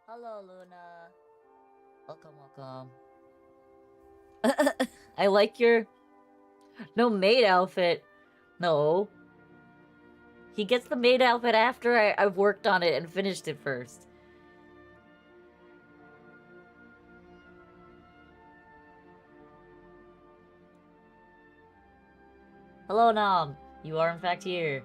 Hello, Luna. Welcome, welcome. I like your... No maid outfit. No. He gets the maid outfit after I've worked on it and finished it first. Hello, Nam. You are in fact here.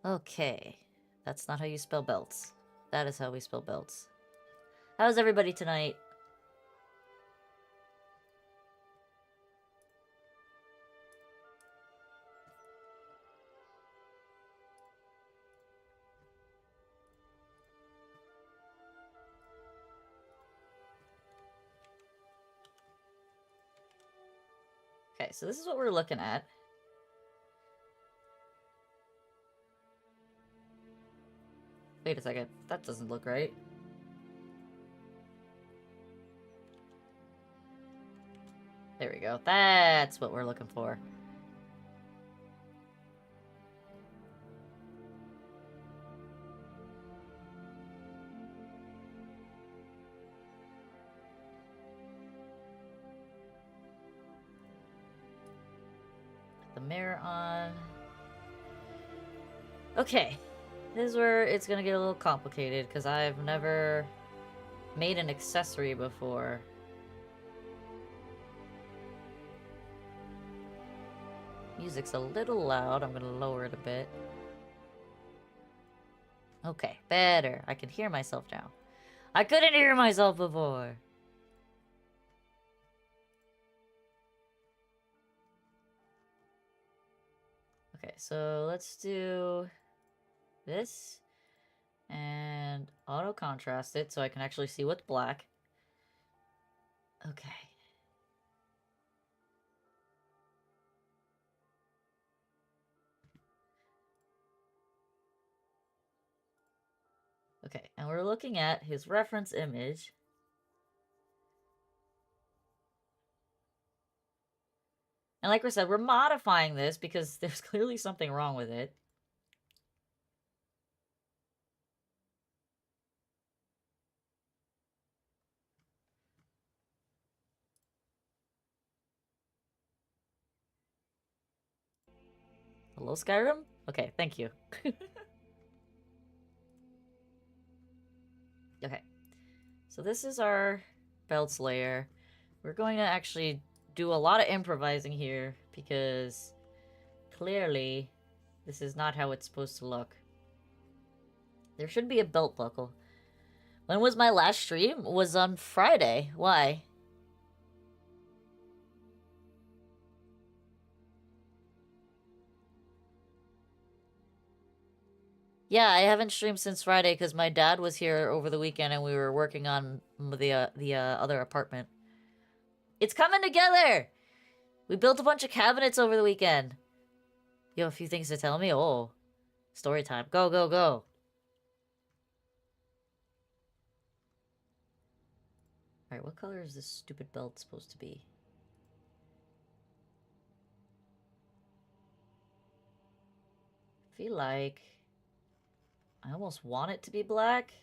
Okay. That's not how you spell belts. That is how we spell belts. How's everybody tonight? Okay, so this is what we're looking at. Wait a second. That doesn't look right. There we go. That's what we're looking for. Put the mirror on. Okay. This is where it's gonna get a little complicated, because I've never made an accessory before. Music's a little loud. I'm gonna lower it a bit. Okay, better. I can hear myself now. I couldn't hear myself before. Okay, so let's do this and auto contrast it so I can actually see what's black. Okay. Okay, and we're looking at his reference image. And like we said, we're modifying this because there's clearly something wrong with it. Hello, Skyrim? Okay, thank you. Okay, so this is our belts layer. We're going to actually do a lot of improvising here because clearly this is not how it's supposed to look. There should be a belt buckle. When was my last stream? It was on Friday. Why? Yeah, I haven't streamed since Friday because my dad was here over the weekend and we were working on the other apartment. It's coming together! We built a bunch of cabinets over the weekend. You have a few things to tell me? Oh. Story time. Go, go, go. Alright, what color is this stupid belt supposed to be? I feel like I almost want it to be black.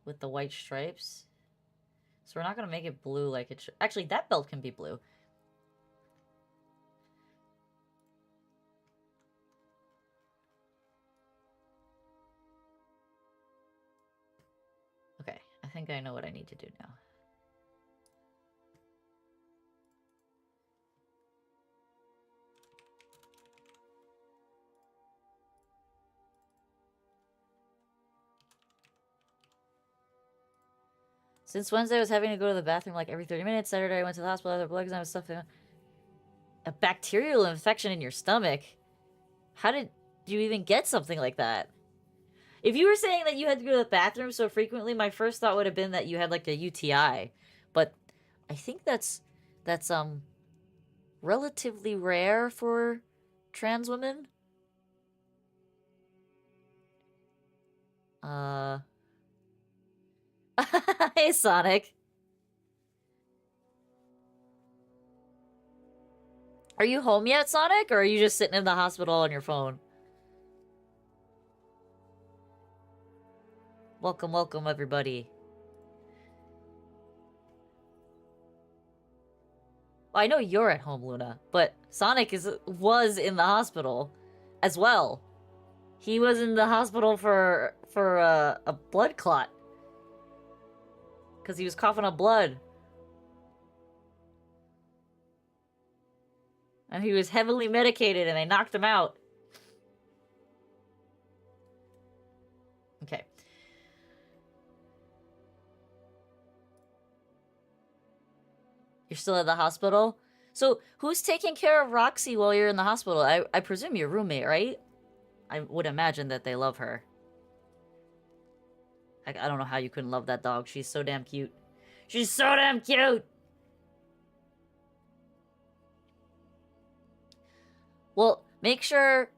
With the white stripes. So we're not gonna make it blue like it should. Actually, that belt can be blue. Okay, I think I know what I need to do now. Since Wednesday, I was having to go to the bathroom like every 30 minutes. Saturday, I went to the hospital. I had blood exam and stuff. A bacterial infection in your stomach? How did you even get something like that? If you were saying that you had to go to the bathroom so frequently, my first thought would have been that you had like a UTI. But I think that's relatively rare for trans women. Hey, Sonic. Are you home yet, Sonic, or are you just sitting in the hospital on your phone? Welcome, welcome, everybody. Well, I know you're at home, Luna, but Sonic was in the hospital as well. He was in the hospital for a blood clot because he was coughing up blood, and he was heavily medicated, and they knocked him out. Okay. You're still at the hospital? So, who's taking care of Roxy while you're in the hospital? I presume your roommate, right? I would imagine that they love her. I don't know how you couldn't love that dog. She's so damn cute. She's so damn cute! Well, make sure,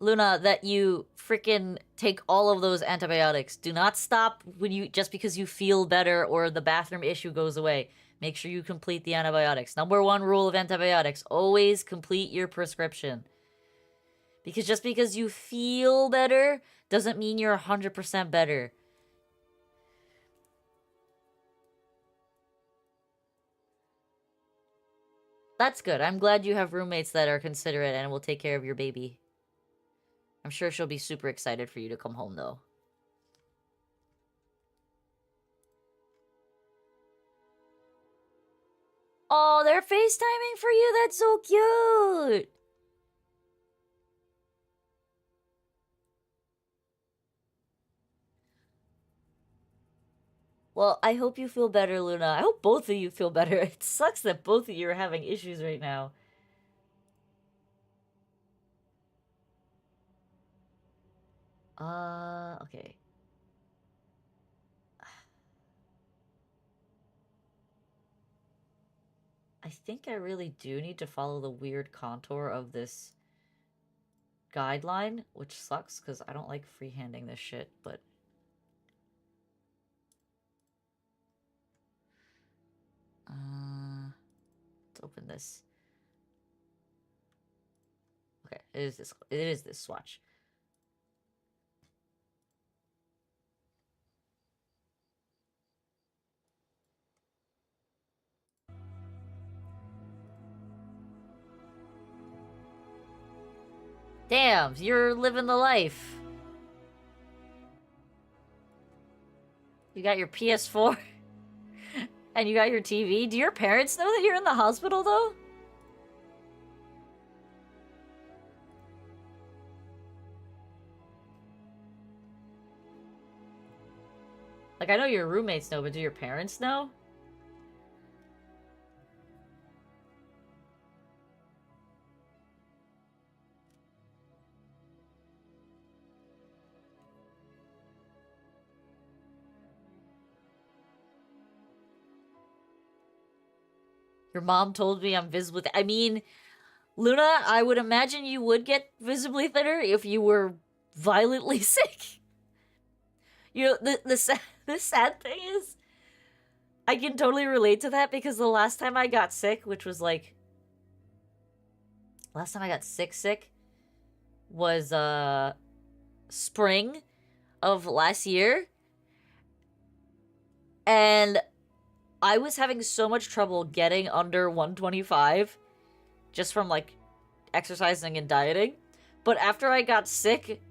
Luna, that you freaking take all of those antibiotics. Do not stop when just because you feel better or the bathroom issue goes away. Make sure you complete the antibiotics. Number one rule of antibiotics, always complete your prescription. Because just because you feel better doesn't mean you're 100% better. That's good. I'm glad you have roommates that are considerate and will take care of your baby. I'm sure she'll be super excited for you to come home, though. Oh, they're FaceTiming for you? That's so cute! Well, I hope you feel better, Luna. I hope both of you feel better. It sucks that both of you are having issues right now. Okay. I think I really do need to follow the weird contour of this guideline, which sucks because I don't like freehanding this shit, but... let's open this. Okay, it is this swatch. Damn, you're living the life. You got your PS4 and you got your TV. Do your parents know that you're in the hospital, though? Like, I know your roommates know, but do your parents know? Your mom told me I'm visibly... I mean, Luna, I would imagine you would get visibly thinner if you were violently sick. You know, the sad thing is, I can totally relate to that because the last time I got sick, which was like... Last time I got sick was, spring of last year. And I was having so much trouble getting under 125 just from, like, exercising and dieting. But after I got sick,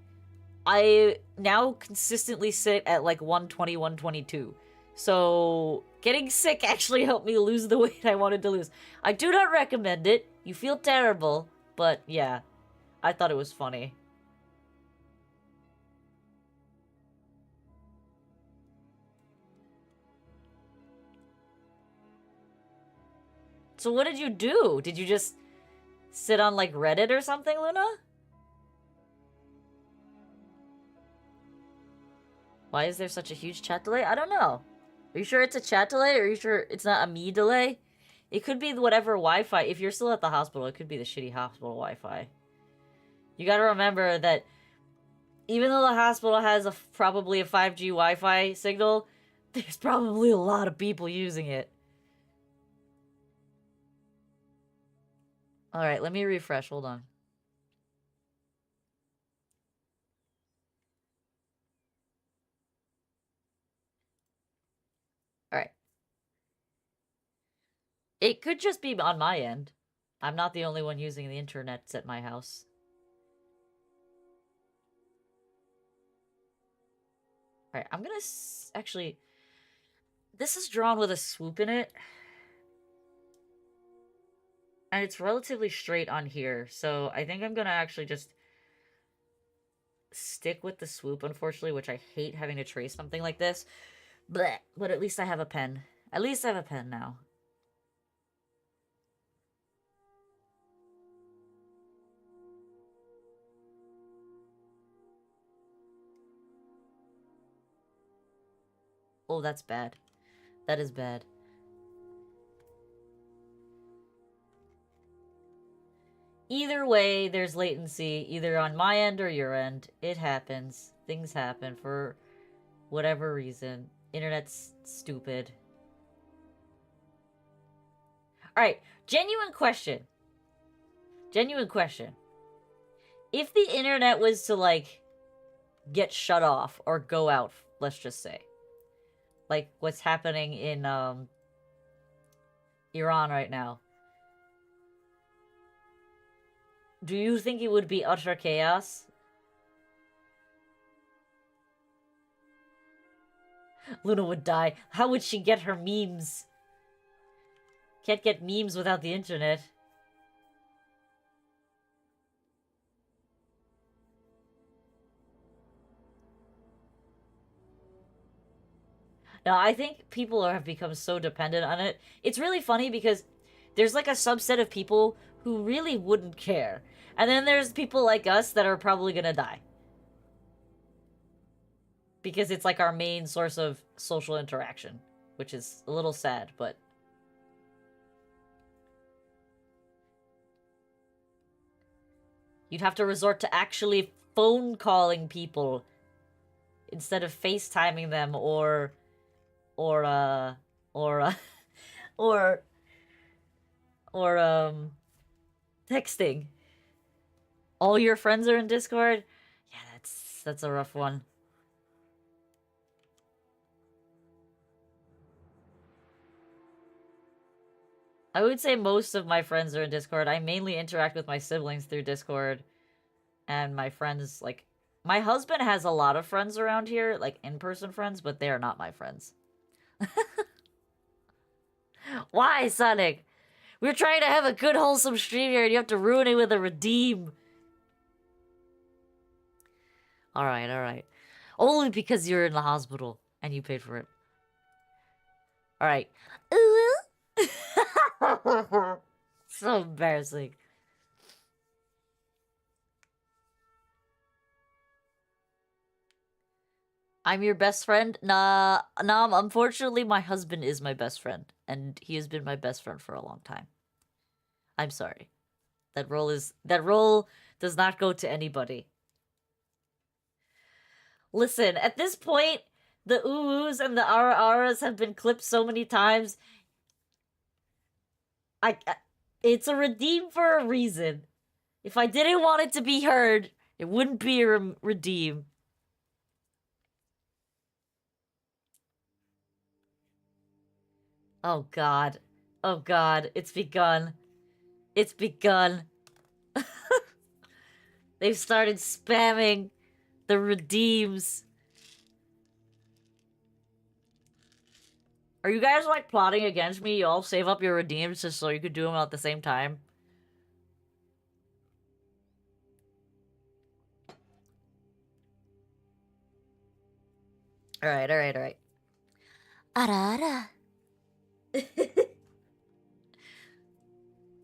I now consistently sit at, like, 120, 122. So, getting sick actually helped me lose the weight I wanted to lose. I do not recommend it. You feel terrible, but yeah, I thought it was funny. So what did you do? Did you just sit on like Reddit or something, Luna? Why is there such a huge chat delay? I don't know. Are you sure it's a chat delay? Or are you sure it's not a me delay? It could be whatever Wi-Fi. If you're still at the hospital, it could be the shitty hospital Wi-Fi. You gotta remember that even though the hospital has probably a 5G Wi-Fi signal, there's probably a lot of people using it. Alright, let me refresh. Hold on. Alright. It could just be on my end. I'm not the only one using the internet at my house. Alright, I'm gonna actually... This is drawn with a swoop in it. And it's relatively straight on here, so I think I'm gonna actually just stick with the swoop, unfortunately, which I hate having to trace something like this. Blech. But at least I have a pen. At least I have a pen now. Oh, that's bad. That is bad. Either way, there's latency, either on my end or your end. It happens. Things happen for whatever reason. Internet's stupid. Alright, genuine question. Genuine question. If the internet was to, like, get shut off or go out, let's just say. Like what's happening in, Iran right now. Do you think it would be utter chaos? Luna would die. How would she get her memes? Can't get memes without the internet. No, I think people have become so dependent on it. It's really funny because there's like a subset of people who really wouldn't care. And then there's people like us that are probably gonna die. Because it's like our main source of social interaction. Which is a little sad, but... You'd have to resort to actually phone calling people instead of FaceTiming them or texting. All your friends are in Discord? Yeah, that's a rough one. I would say most of my friends are in Discord. I mainly interact with my siblings through Discord. And my friends, like... My husband has a lot of friends around here, like in-person friends, but they are not my friends. Why, Sonic? We're trying to have a good, wholesome stream here, and you have to ruin it with a redeem. Alright, alright. Only because you're in the hospital, and you paid for it. Alright. So embarrassing. I'm your best friend? Nah, unfortunately my husband is my best friend. And he has been my best friend for a long time. I'm sorry. That role does not go to anybody. Listen, at this point, the oohs and the ara-aras have been clipped so many times. It's a redeem for a reason. If I didn't want it to be heard, it wouldn't be a redeem. Oh god. Oh god, it's begun. It's begun. They've started spamming the redeems. Are you guys, like, plotting against me? You all save up your redeems just so you could do them at the same time? Alright, alright, alright. Ara ara.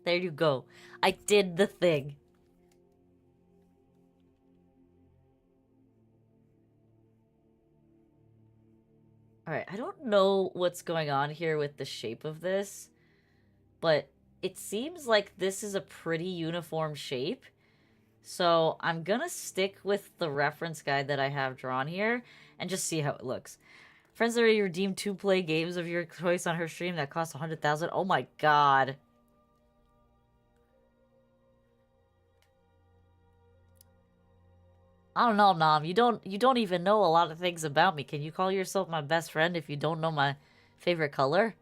There you go. I did the thing. Alright, I don't know what's going on here with the shape of this, but it seems like this is a pretty uniform shape. So I'm gonna stick with the reference guide that I have drawn here and just see how it looks. Friends already redeemed 2 play games of your choice on her stream that cost 100,000. Oh my god. I don't know, Nom. You don't even know a lot of things about me. Can you call yourself my best friend if you don't know my favorite color?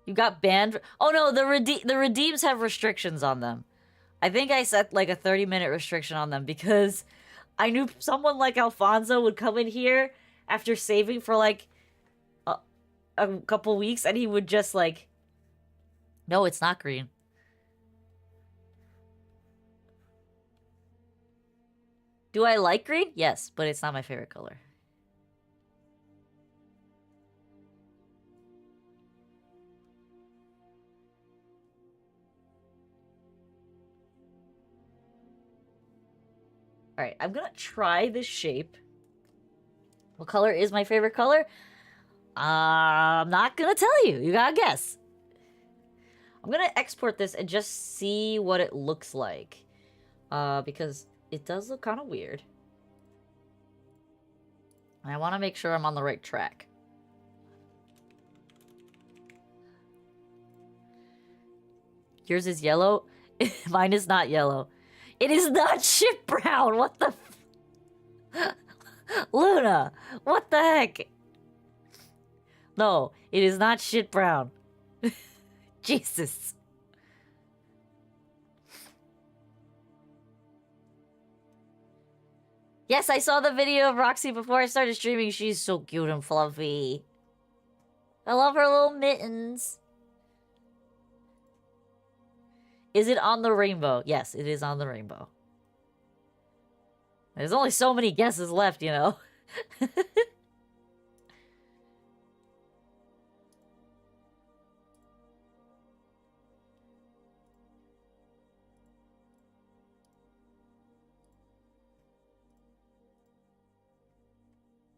You got banned. Oh no, the redeems have restrictions on them. I think I set like a 30-minute restriction on them because I knew someone like Alfonso would come in here after saving for like a couple weeks and he would just like, no, it's not green. Do I like green? Yes, but it's not my favorite color. Alright, I'm gonna try this shape. What color is my favorite color? I'm not gonna tell you. You gotta guess. I'm gonna export this and just see what it looks like. Because it does look kind of weird. And I want to make sure I'm on the right track. Yours is yellow? Mine is not yellow. It is not shit brown! What the Luna! What the heck? No, it is not shit brown. Jesus. Yes, I saw the video of Roxy before I started streaming. She's so cute and fluffy. I love her little mittens. Is it on the rainbow? Yes, it is on the rainbow. There's only so many guesses left, you know?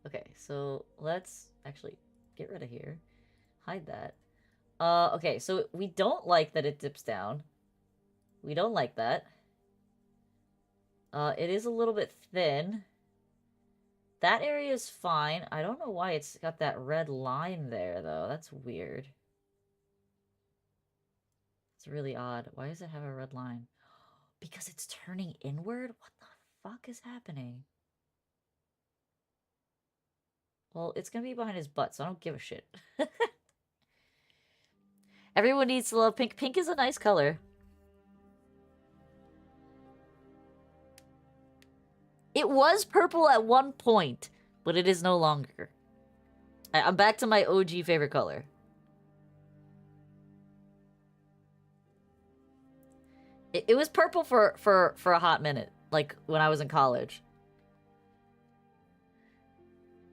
Okay, so let's actually get rid of here. Hide that. Okay, so we don't like that it dips down. We don't like that. It is a little bit thin. That area is fine. I don't know why it's got that red line there, though. That's weird. It's really odd. Why does it have a red line? Because it's turning inward? What the fuck is happening? Well, it's gonna be behind his butt, so I don't give a shit. Everyone needs to love pink. Pink is a nice color. It was purple at one point, but it is no longer. I'm back to my OG favorite color. It was purple for a hot minute, like when I was in college.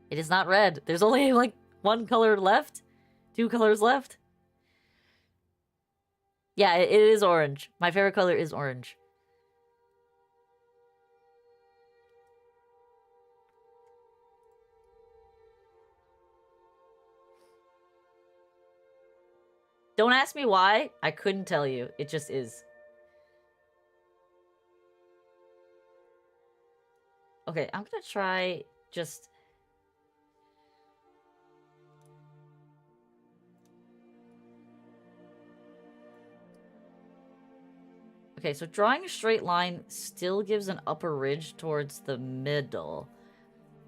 It is not red. There's only like one color left, 2 colors left. Yeah, it is orange. My favorite color is orange. Don't ask me why. I couldn't tell you. It just is. Okay, I'm gonna try just... Okay, so drawing a straight line still gives an upper ridge towards the middle.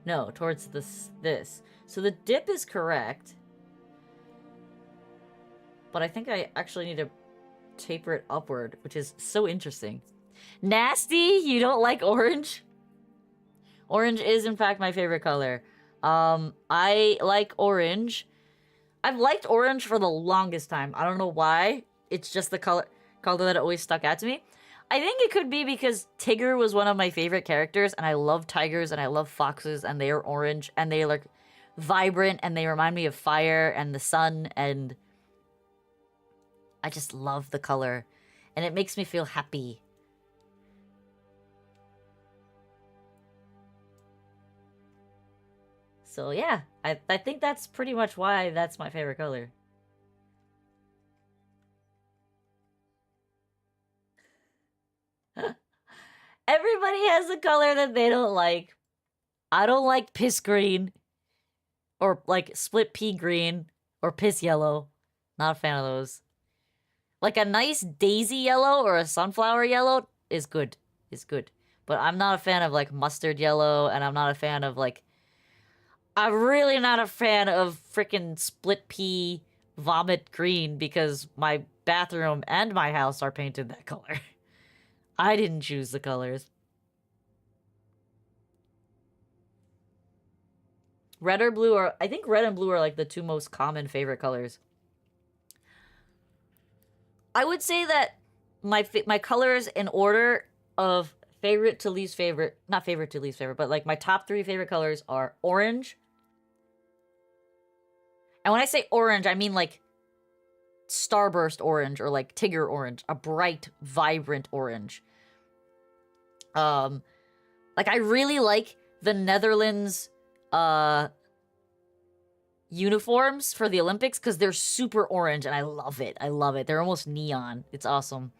No, towards this. So the dip is correct. But I think I actually need to taper it upward, which is so interesting. Nasty? You don't like orange? Orange is, in fact, my favorite color. I like orange. I've liked orange for the longest time. I don't know why. It's just the color that always stuck out to me. I think it could be because Tigger was one of my favorite characters, and I love tigers and I love foxes, and they are orange, and they are like vibrant, and they remind me of fire and the sun, and I just love the color, and it makes me feel happy. So yeah, I think that's pretty much why that's my favorite color. Everybody has a color that they don't like. I don't like piss green. Or like split pea green. Or piss yellow. Not a fan of those. Like a nice daisy yellow or a sunflower yellow is good. Is good. But I'm not a fan of like mustard yellow, and I'm not a fan of like... I'm really not a fan of freaking split pea vomit green because my bathroom and my house are painted that color. I didn't choose the colors. Red or blue are... I think red and blue are like the two most common favorite colors. I would say that my colors in order of favorite to least favorite... Not favorite to least favorite, but like my top 3 favorite colors are orange. And when I say orange, I mean like starburst orange or like Tigger orange. A bright, vibrant orange. Like I really like the Netherlands uniforms for the Olympics because they're super orange and I love it. I love it. They're almost neon. It's awesome.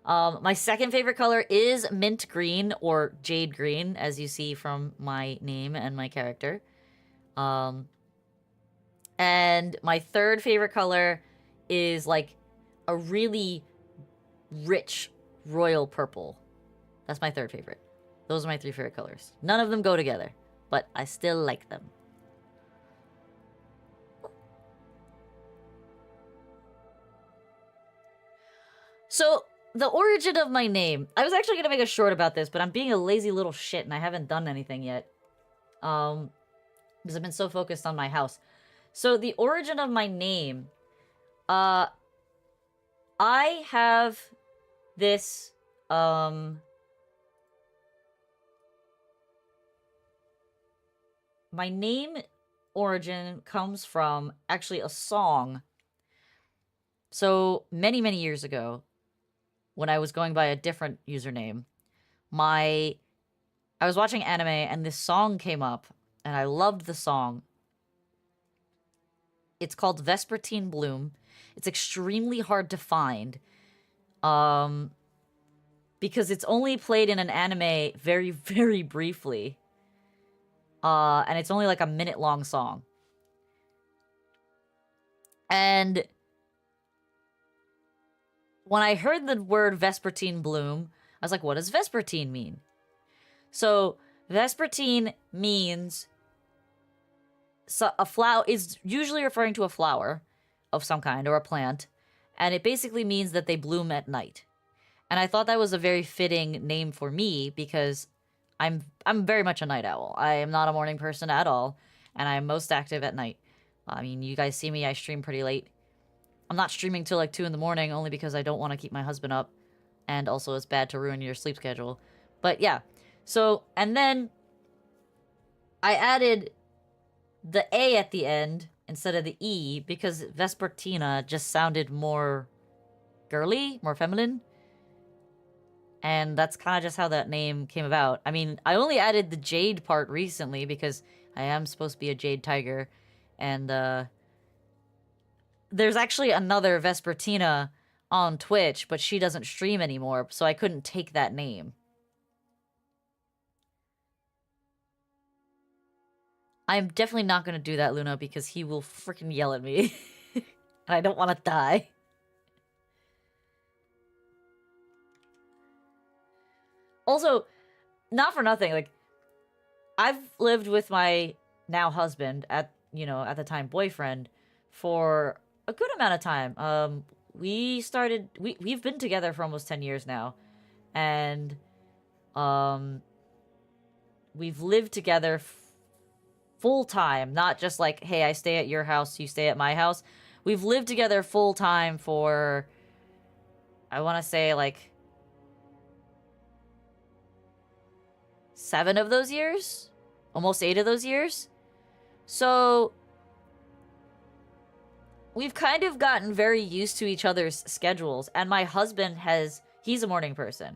My second favorite color is mint green or jade green, as you see from my name and my character. And my third favorite color is like a really rich royal purple. That's my third favorite. Those are my 3 favorite colors. None of them go together, but I still like them. So, the origin of my name. I was actually gonna make a short about this, but I'm being a lazy little shit and I haven't done anything yet. Because I've been so focused on my house. So, the origin of my name. I have this, my name origin comes from actually a song. So, many, many years ago, when I was going by a different username, I was watching anime and this song came up, and I loved the song. It's called Vespertine Bloom. It's extremely hard to find, because it's only played in an anime very, very briefly. And it's only like a minute-long song. And when I heard the word Vespertine Bloom, I was like, what does Vespertine mean? So, Vespertine means... So a flower is usually referring to a flower of some kind or a plant. And it basically means that they bloom at night. And I thought that was a very fitting name for me because I'm very much a night owl. I am not a morning person at all. And I'm most active at night. I mean, you guys see me, I stream pretty late. I'm not streaming till like 2 in the morning only because I don't want to keep my husband up. And also it's bad to ruin your sleep schedule. But yeah. So, and then I added the A at the end instead of the E because Vespertina just sounded more girly, more feminine. And that's kind of just how that name came about. I mean, I only added the jade part recently because I am supposed to be a jade tiger. And there's actually another Vespertina on Twitch, but she doesn't stream anymore, so I couldn't take that name. I'm definitely not going to do that, Luna, because he will freaking yell at me. And I don't want to die. Also, not for nothing, like, I've lived with my now husband, at the time boyfriend, for a good amount of time. We've been together for almost 10 years now. And, we've lived together full time, not just like, hey, I stay at your house, you stay at my house. We've lived together full time for, I want to say, like, 7 of those years? Almost 8 of those years? So, we've kind of gotten very used to each other's schedules, and my husband he's a morning person.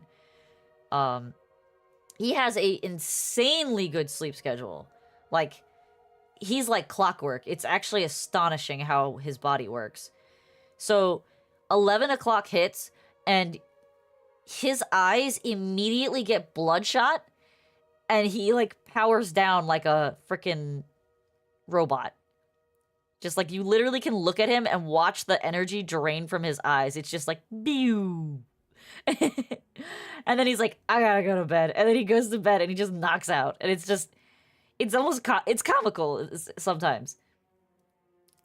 He has a insanely good sleep schedule. Like, he's like clockwork. It's actually astonishing how his body works. So 11 o'clock hits, and his eyes immediately get bloodshot, and he like powers down like a freaking robot. Just like, you literally can look at him and watch the energy drain from his eyes. It's just like, pew. And then he's like, I gotta go to bed. And then he goes to bed and he just knocks out. And it's just, it's almost, it's comical sometimes.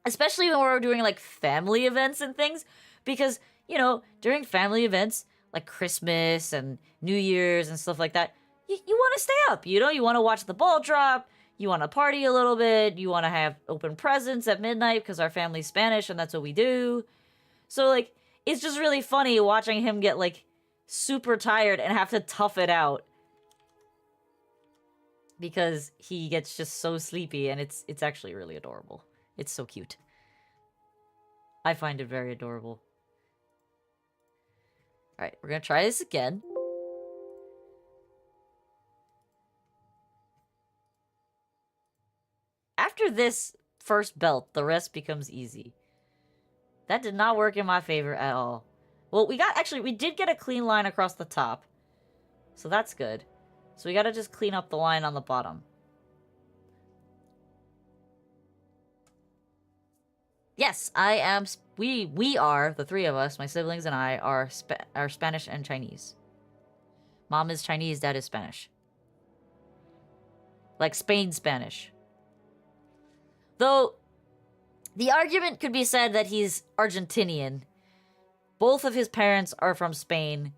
Especially when we're doing like family events and things. Because, you know, during family events, like Christmas and New Year's and stuff like that, you want to stay up, you know? You want to watch the ball drop. You want to party a little bit. You want to have open presents at midnight because our family's Spanish and that's what we do. So, like, it's just really funny watching him get, like, super tired and have to tough it out. Because he gets just so sleepy, and it's actually really adorable. It's so cute. I find it very adorable. Alright, we're gonna try this again. After this first belt, the rest becomes easy. That did not work in my favor at all. Well, we did get a clean line across the top. So that's good. So we gotta just clean up the line on the bottom. Yes, I am, we are, the three of us, my siblings and I, are Spanish and Chinese. Mom is Chinese, dad is Spanish. Like Spain Spanish. Though, the argument could be said that he's Argentinian. Both of his parents are from Spain.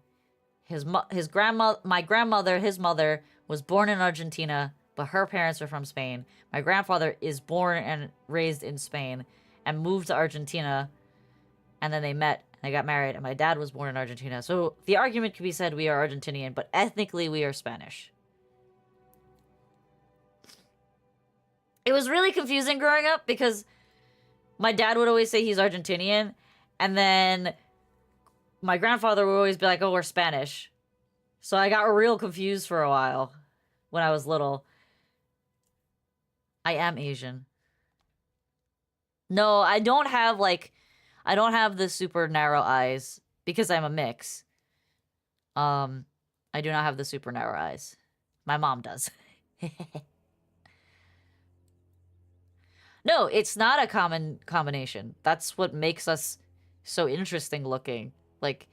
My grandmother, his mother, was born in Argentina, but her parents are from Spain. My grandfather is born and raised in Spain and moved to Argentina, and then they met and they got married, and my dad was born in Argentina. So the argument could be said we are Argentinian, but ethnically we are Spanish. It was really confusing growing up because my dad would always say he's Argentinian, and then my grandfather would always be like, oh, we're Spanish. So I got real confused for a while when I was little. I am Asian. No, I don't have the super narrow eyes because I'm a mix. I do not have the super narrow eyes. My mom does. No, it's not a common combination. That's what makes us so interesting looking. Like,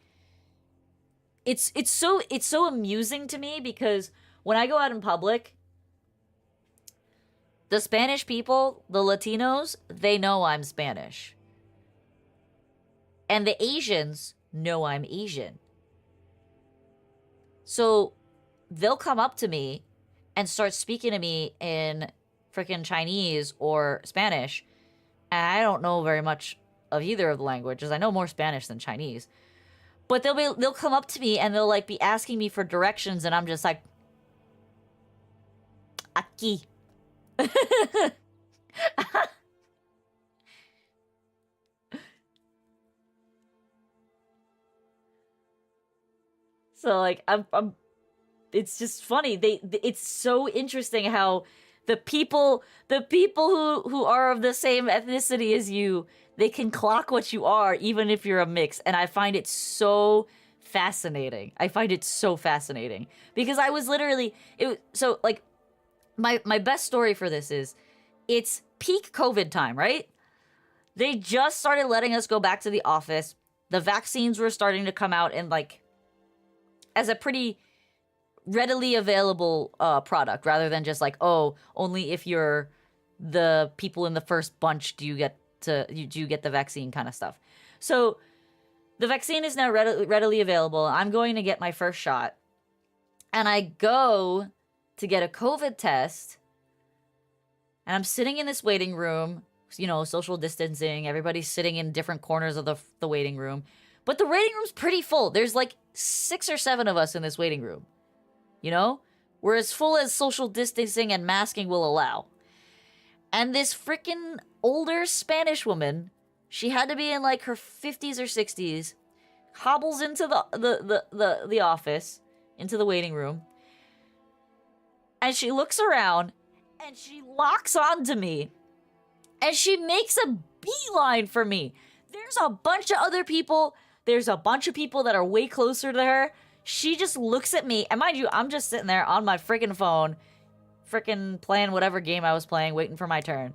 it's so amusing to me because when I go out in public, the Spanish people, the Latinos, they know I'm Spanish. And the Asians know I'm Asian. So they'll come up to me and start speaking to me in freaking Chinese or Spanish, and I don't know very much of either of the languages. I know more Spanish than Chinese. But they'll come up to me and they'll like be asking me for directions, and I'm just like, aquí. So like I'm it's just funny. It's so interesting how the people who are of the same ethnicity as you, they can clock what you are even if you're a mix, and I find it so fascinating. I find it so fascinating because I was literally so like my best story for this is it's peak COVID time, right? They just started letting us go back to the office. The vaccines were starting to come out and like as a pretty readily available product rather than just like, oh, only if you're the people in the first bunch do you get the vaccine kind of stuff. So the vaccine is now readily available. I'm going to get my first shot. And I go to get a COVID test. And I'm sitting in this waiting room, you know, social distancing. Everybody's sitting in different corners of the waiting room. But the waiting room's pretty full. There's like 6 or 7 of us in this waiting room. You know? We're as full as social distancing and masking will allow. And this freaking older Spanish woman She had to be in like her 50s or 60s. Hobbles into the office, into the waiting room, and she looks around, and she locks onto me, and she makes a beeline for me. There's a bunch of other people. There's a bunch of people that are way closer to her. She just looks at me, and mind you, I'm just sitting there on my freaking phone, freaking playing whatever game I was playing, waiting for my turn.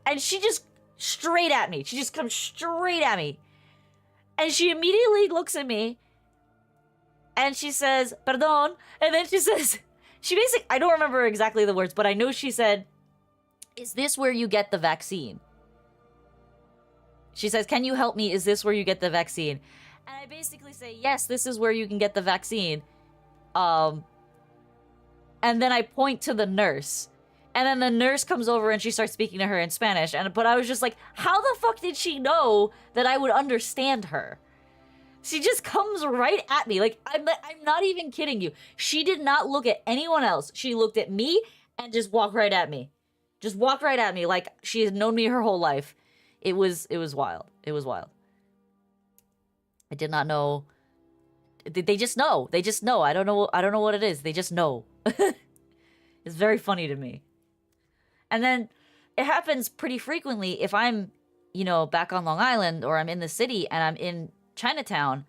And she just straight at me. She just comes straight at me. And she immediately looks at me, and she says, perdón. And then she says, she basically, I don't remember exactly the words, but I know she said, is this where you get the vaccine? She says, can you help me? Is this where you get the vaccine? And I basically say, yes, this is where you can get the vaccine. And then I point to the nurse. And then the nurse comes over and she starts speaking to her in Spanish. But I was just like, how the fuck did she know that I would understand her? She just comes right at me. Like, I'm not even kidding you. She did not look at anyone else. She looked at me and just walked right at me. Just walked right at me like she had known me her whole life. It was wild. It was wild. I did not know. They just know. They just know. I don't know what it is. They just know. It's very funny to me. And then it happens pretty frequently if I'm, back on Long Island or I'm in the city and I'm in Chinatown.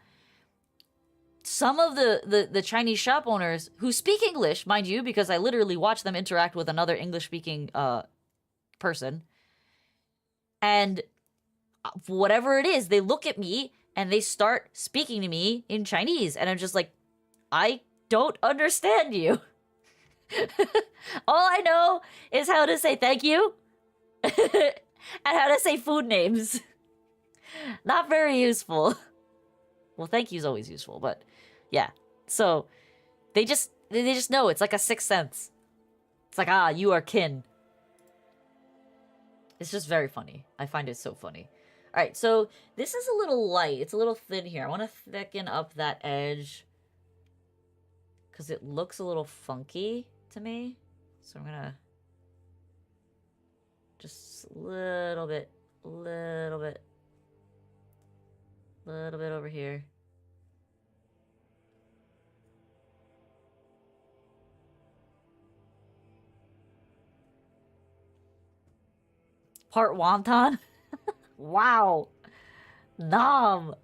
Some of the Chinese shop owners who speak English, mind you, because I literally watch them interact with another English-speaking person. And whatever it is, they look at me and they start speaking to me in Chinese. And I'm just like, I don't understand you. All I know is how to say thank you and how to say food names. Not very useful. Well, thank you is always useful, but yeah. So they just know. It's like a sixth sense. It's like, you are kin. It's just very funny. I find it so funny. All right, so this is a little light. It's a little thin here. I want to thicken up that edge because it looks a little funky to me. So I'm gonna just a little bit over here. Part wonton? Wow. Nom.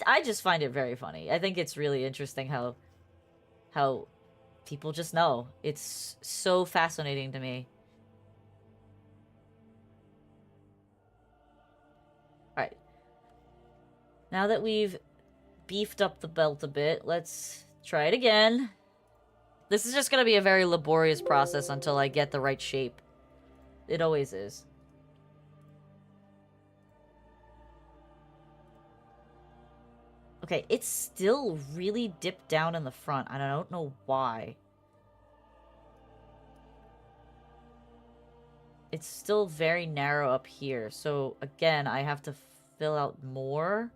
I just find it very funny. I think it's really interesting how people just know. It's so fascinating to me. All right. Now that we've beefed up the belt a bit, let's try it again. This is just gonna be a very laborious process until I get the right shape. It always is. Okay, it's still really dipped down in the front, and I don't know why. It's still very narrow up here, so again, I have to fill out more.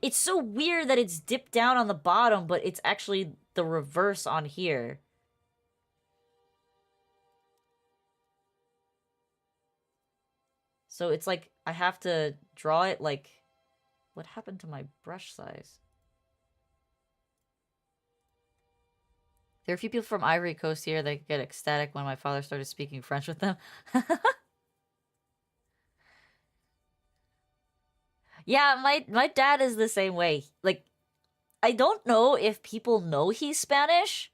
It's so weird that it's dipped down on the bottom, but it's actually the reverse on here. So it's like, I have to draw it like... What happened to my brush size? There are a few people from Ivory Coast here that get ecstatic when my father started speaking French with them. Yeah, my dad is the same way. Like, I don't know if people know he's Spanish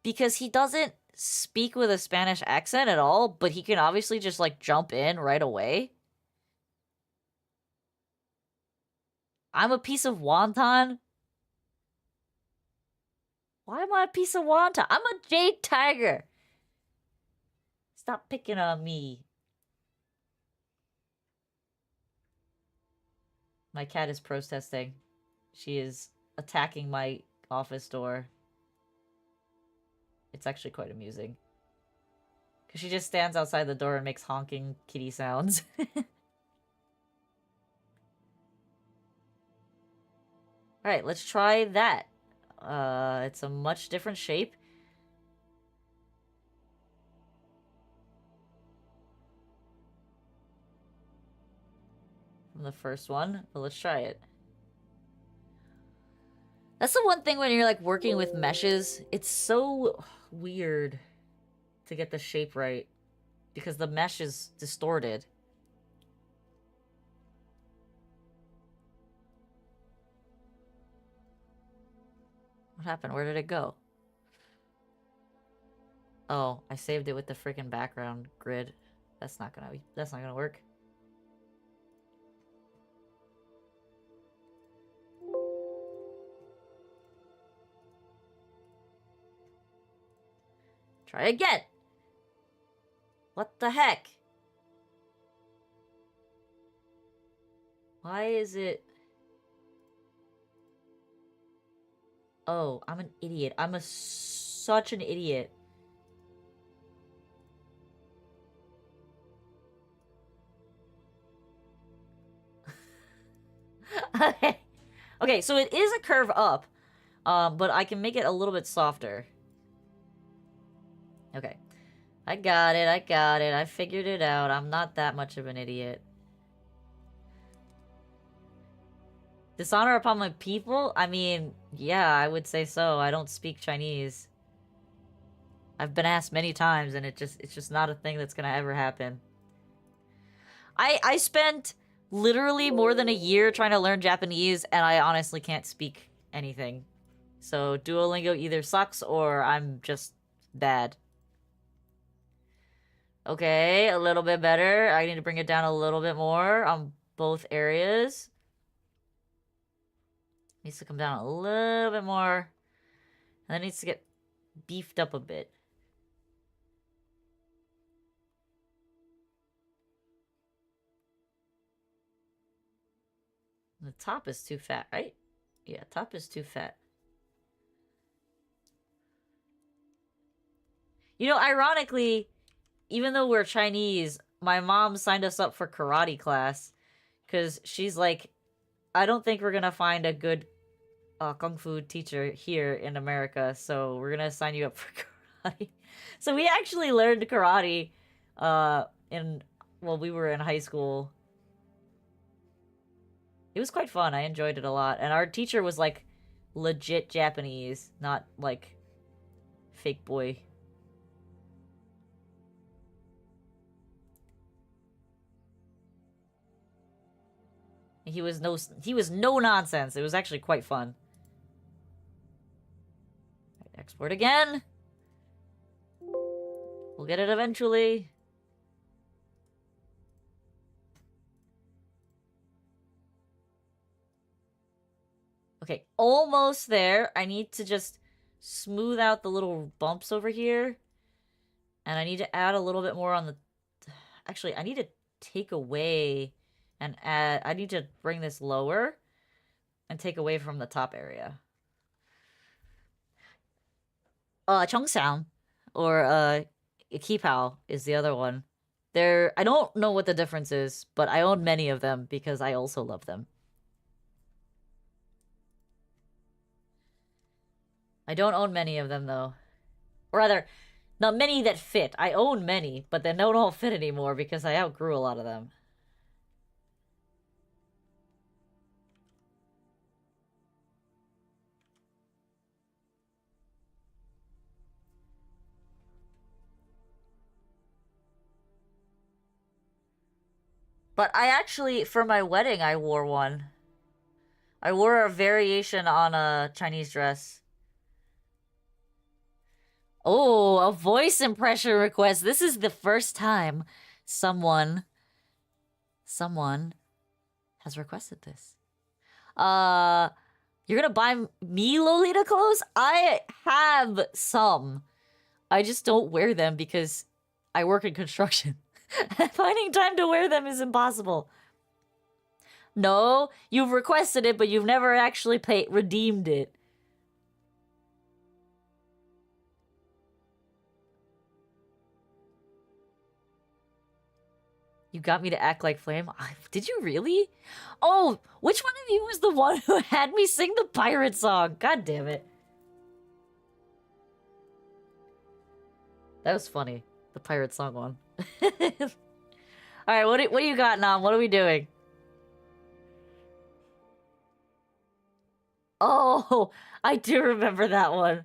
because he doesn't speak with a Spanish accent at all, but he can obviously just, like, jump in right away. I'm a piece of wonton? Why am I a piece of wonton? I'm a jade tiger. Stop picking on me. My cat is protesting. She is attacking my office door. It's actually quite amusing. Because she just stands outside the door and makes honking kitty sounds. Alright, let's try that. It's a much different shape. the first one, but let's try it. That's the one thing when you're like working with meshes, it's so weird to get the shape right because the mesh is distorted. What happened? Where did it go? Oh, I saved it with the freaking background grid. That's not gonna work. Try again. What the heck? Why is it... Oh, I'm an idiot. I'm such an idiot. Okay. Okay, so it is a curve up, but I can make it a little bit softer. Okay. I got it, I figured it out. I'm not that much of an idiot. Dishonor upon my people? I mean, yeah, I would say so. I don't speak Chinese. I've been asked many times, and it's just not a thing that's gonna ever happen. I spent literally more than a year trying to learn Japanese, and I honestly can't speak anything. So Duolingo either sucks or I'm just bad. Okay, a little bit better. I need to bring it down a little bit more on both areas. Needs to come down a little bit more. And then needs to get beefed up a bit. The top is too fat, right? Yeah, top is too fat. You know, ironically, even though we're Chinese, my mom signed us up for karate class. Because she's like, I don't think we're going to find a good kung fu teacher here in America. So we're going to sign you up for karate. So we actually learned karate well, we were in high school. It was quite fun. I enjoyed it a lot. And our teacher was like legit Japanese, not like fake boy. He was no nonsense. It was actually quite fun. Export again. We'll get it eventually. Okay, almost there. I need to just smooth out the little bumps over here. And I need to add a little bit more on the... Actually, I need to take away and add... I need to bring this lower and take away from the top area. Cheongsam or Kipao is the other one. I don't know what the difference is, but I own many of them because I also love them. I don't own many of them, though. Or rather, not many that fit. I own many, but they don't all fit anymore because I outgrew a lot of them. But I actually, for my wedding, I wore one. I wore a variation on a Chinese dress. Oh, a voice impression request. This is the first time someone has requested this. You're gonna buy me Lolita clothes? I have some. I just don't wear them because I work in construction. Finding time to wear them is impossible. No, you've requested it, but you've never actually redeemed it. You got me to act like Flame? Did you really? Oh, which one of you was the one who had me sing the pirate song? God damn it. That was funny. The pirate song one. Alright, what do you got, Nam? What are we doing? Oh, I do remember that one.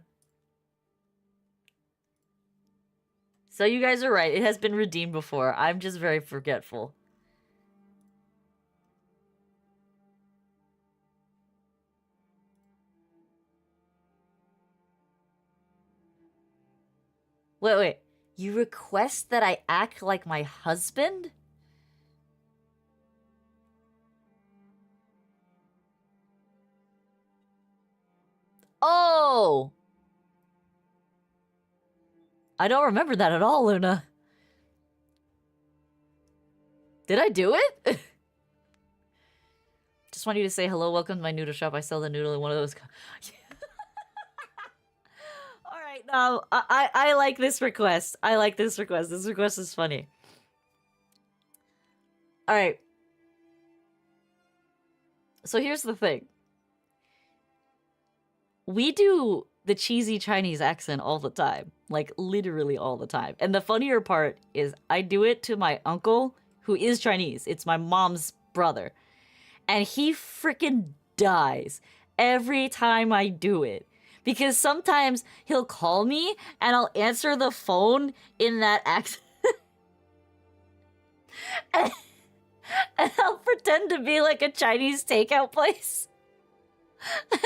So you guys are right. It has been redeemed before. I'm just very forgetful. Wait. You request that I act like my husband? Oh! I don't remember that at all, Luna. Did I do it? Just want you to say hello, welcome to my noodle shop. I sell the noodle in one of those. All right, now I like this request. I like this request. This request is funny. All right. So here's the thing. We do the cheesy Chinese accent all the time, like literally all the time. And the funnier part is I do it to my uncle who is Chinese. It's my mom's brother. And he freaking dies every time I do it. Because sometimes he'll call me and I'll answer the phone in that accent. and I'll pretend to be like a Chinese takeout place. And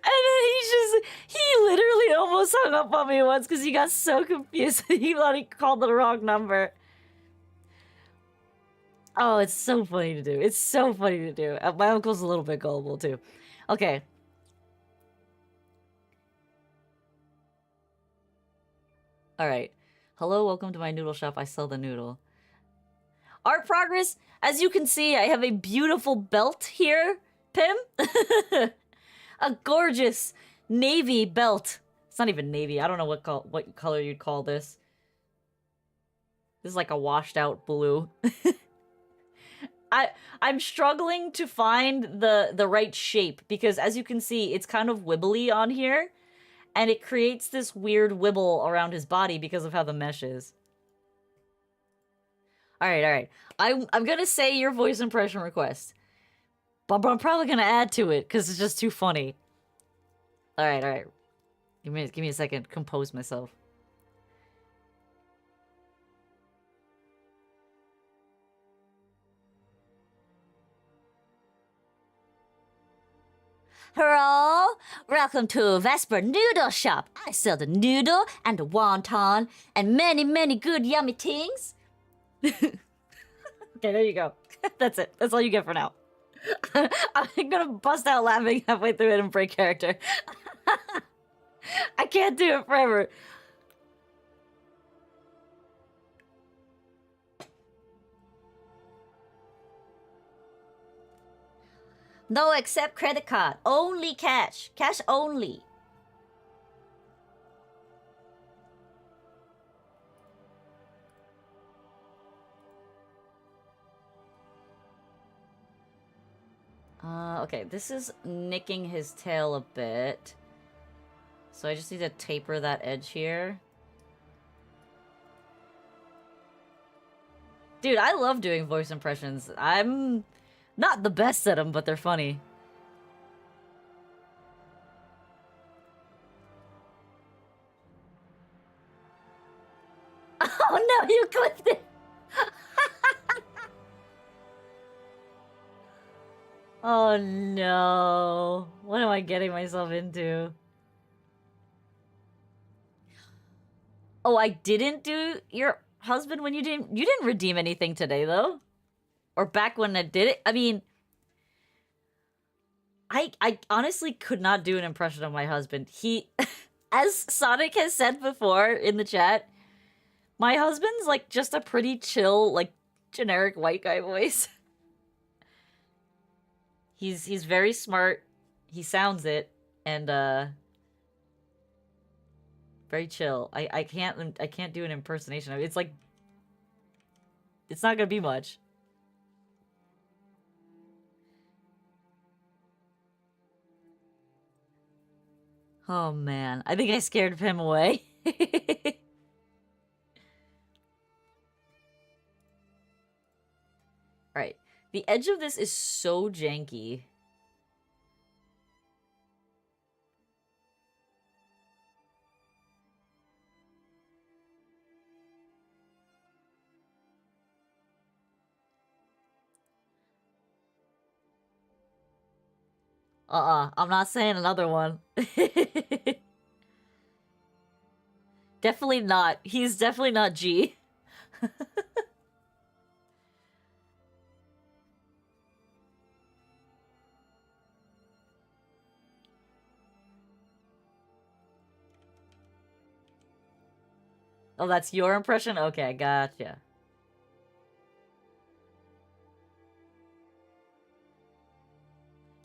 then he literally almost hung up on me once because he got so confused. He thought he called the wrong number. Oh, it's so funny to do. It's so funny to do. My uncle's a little bit gullible too. Okay. All right. Hello, welcome to my noodle shop. I sell the noodle. Art progress. As you can see, I have a beautiful belt here, Pim. A gorgeous navy belt. It's not even navy. I don't know what color you'd call this. This is like a washed out blue. I'm struggling to find the right shape because as you can see, it's kind of wibbly on here. And it creates this weird wibble around his body because of how the mesh is. Alright. I'm gonna say your voice impression request. But I'm probably gonna add to it because it's just too funny. Alright. Give me a second. Compose myself. Hello, welcome to Vesper Noodle Shop. I sell the noodle and the wonton and many good yummy things. Okay, there you go. That's it. That's all you get for now. I'm gonna bust out laughing halfway through it and break character. I can't do it forever. No accept credit card. Only cash. Cash only. Okay, this is nicking his tail a bit. So I just need to taper that edge here. Dude, I love doing voice impressions. I'm not the best at them, but they're funny. Oh no, you clipped it! Oh no. What am I getting myself into? Oh, I didn't do your husband when you didn't redeem anything today though? Or back when I did it? I mean, I honestly could not do an impression of my husband. He as Sonic has said before in the chat, my husband's like just a pretty chill, like generic white guy voice. He's very smart. He sounds it and very chill. I can't do an impersonation of it. It's like it's not gonna be much. Oh man, I think I scared him away. Alright. The edge of this is so janky. I'm not saying another one. Definitely not. He's definitely not G. Oh, that's your impression? Okay, gotcha.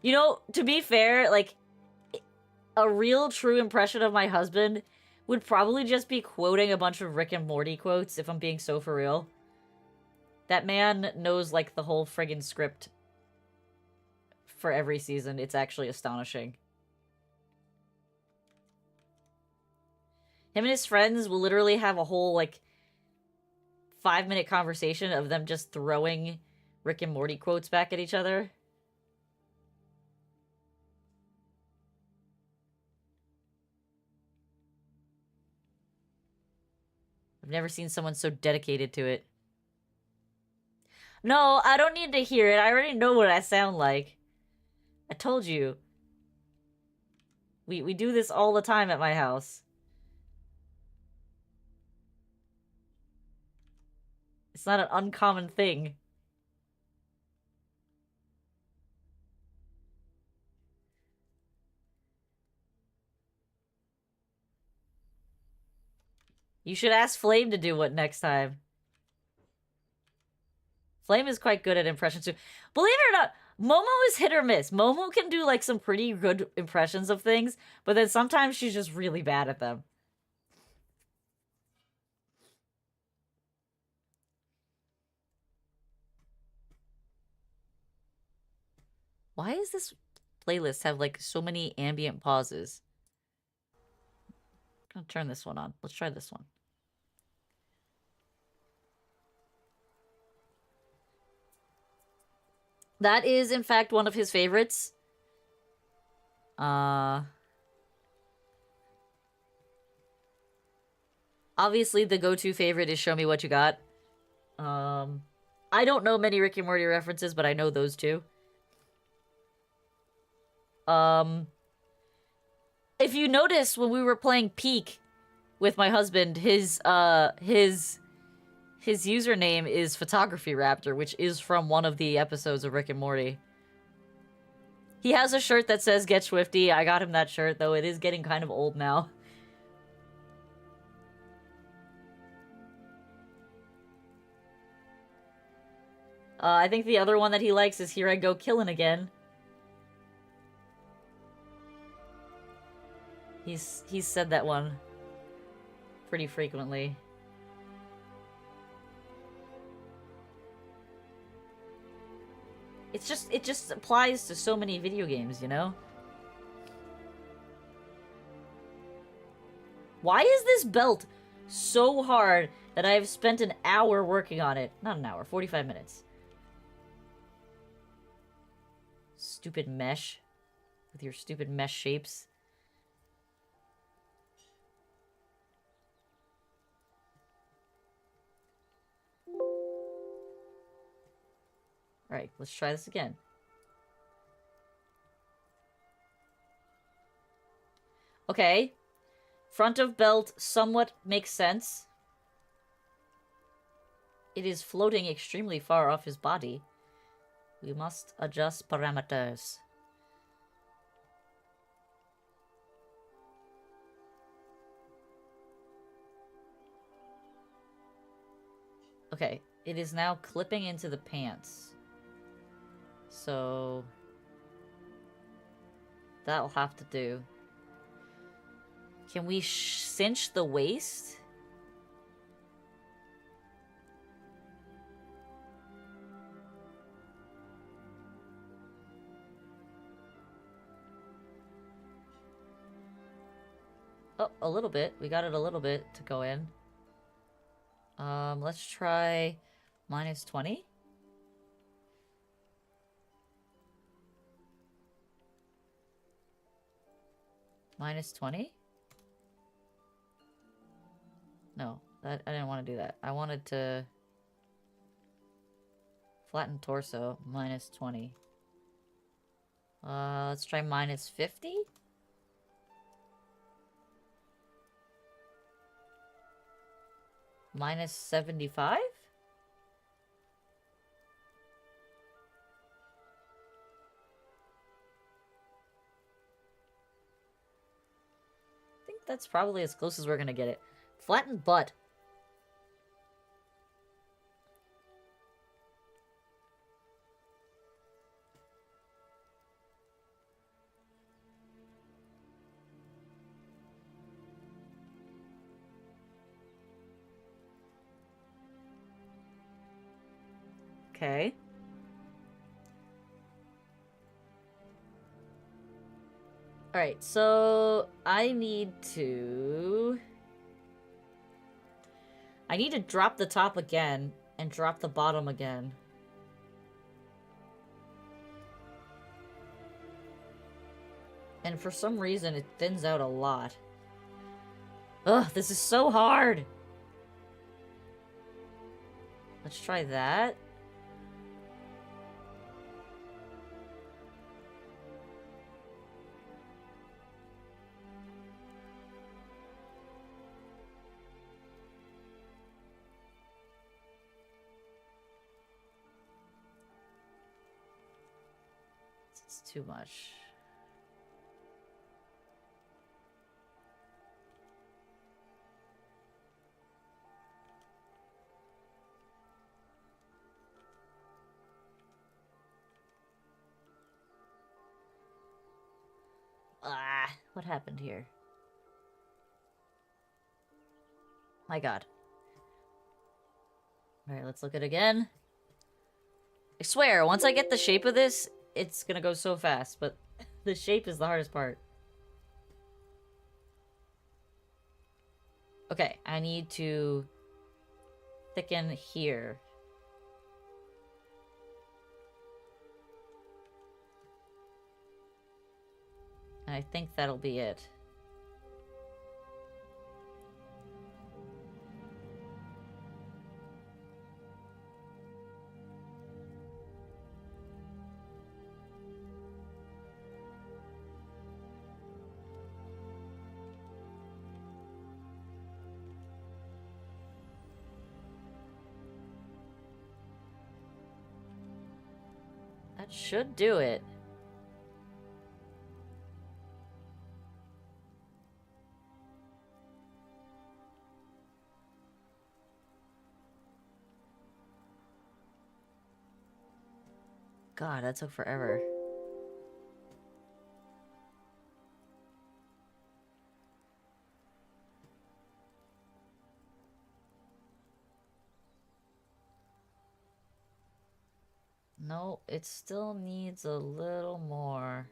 You know, to be fair, like, a real true impression of my husband would probably just be quoting a bunch of Rick and Morty quotes, if I'm being so for real. That man knows, like, the whole friggin' script for every season. It's actually astonishing. Him and his friends will literally have a whole, like, 5-minute conversation of them just throwing Rick and Morty quotes back at each other. I've never seen someone so dedicated to it. No, I don't need to hear it. I already know what I sound like. I told you. We do this all the time at my house. It's not an uncommon thing. You should ask Flame to do what next time. Flame is quite good at impressions too. Believe it or not, Momo is hit or miss. Momo can do like some pretty good impressions of things, but then sometimes she's just really bad at them. Why does this playlist have like so many ambient pauses? I'm gonna turn this one on. Let's try this one. That is, in fact, one of his favorites. Obviously, the go-to favorite is Show Me What You Got. I don't know many Rick and Morty references, but I know those two. If you notice, when we were playing Peak with my husband, his username is Photography Raptor, which is from one of the episodes of Rick and Morty. He has a shirt that says Get Swifty. I got him that shirt, though it is getting kind of old now. I think the other one that he likes is Here I Go Killin' Again. He's said that one pretty frequently. It just applies to so many video games, you know? Why is this belt so hard that I've spent an hour working on it? Not an hour, 45 minutes. Stupid mesh. With your stupid mesh shapes. Alright, let's try this again. Okay. Front of belt somewhat makes sense. It is floating extremely far off his body. We must adjust parameters. Okay, it is now clipping into the pants. So that'll have to do. Can we cinch the waist? Oh, a little bit. We got it a little bit to go in. Let's try -20. -20? No, I didn't want to do that. I wanted to flatten torso, -20. Let's try minus 50. Minus 75? I think that's probably as close as we're gonna get it. Flattened butt. Okay. Alright, so I need to drop the top again and drop the bottom again. And for some reason, it thins out a lot. Ugh, this is so hard! Let's try that. This is too much. Ah, what happened here? My god. Alright, let's look at it again. I swear, once I get the shape of this, it's gonna go so fast, but the shape is the hardest part. Okay, I need to thicken here. I think that'll be it. That should do it. God, that took forever. No, it still needs a little more.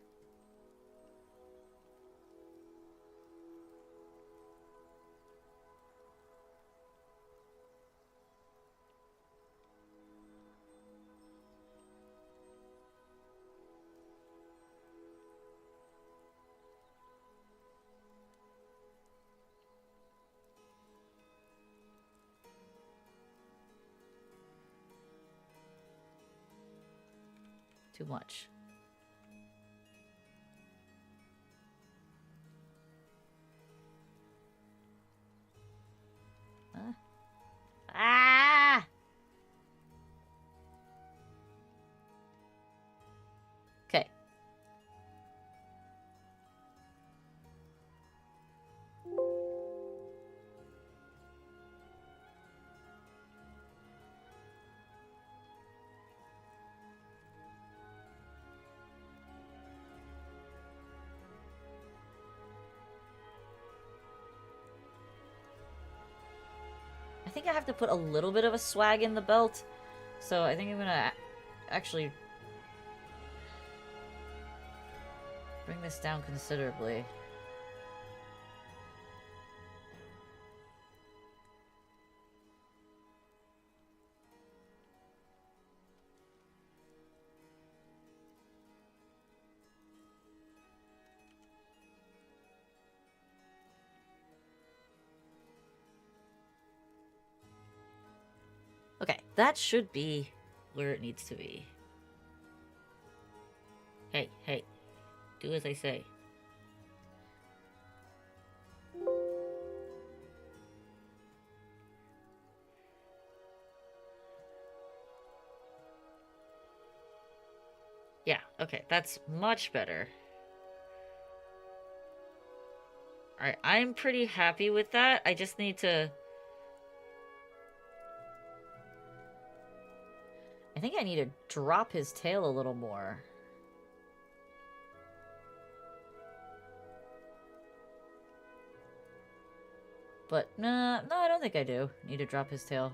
Too much. Huh? Ah! Okay. I think I have to put a little bit of a swag in the belt. So I think I'm gonna actually bring this down considerably. Okay, that should be where it needs to be. Hey, hey, Do as I say. Yeah, okay, that's much better. Alright, I'm pretty happy with that. I just need to... I think I need to drop his tail a little more. But, no, I don't think I do need to drop his tail.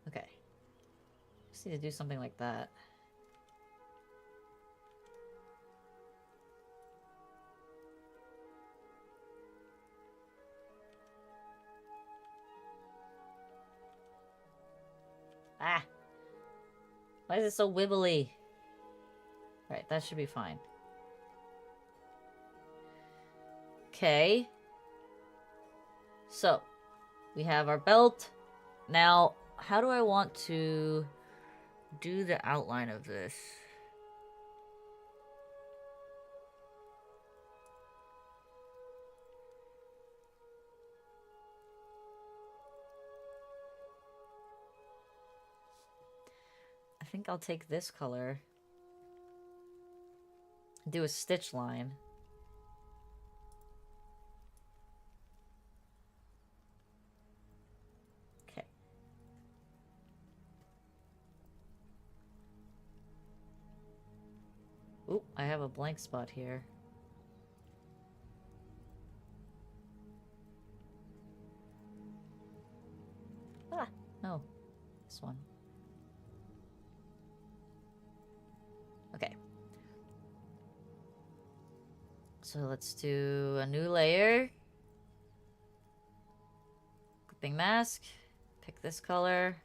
Okay. Just need to do something like that. Ah! Why is it so wibbly? Right, that should be fine. Okay. So, we have our belt. Now, how do I want to do the outline of this? I think I'll take this color. Do a stitch line. Okay. Oop, I have a blank spot here. Ah, no. This one. Okay. So let's do a new layer. Clipping mask. Pick this color.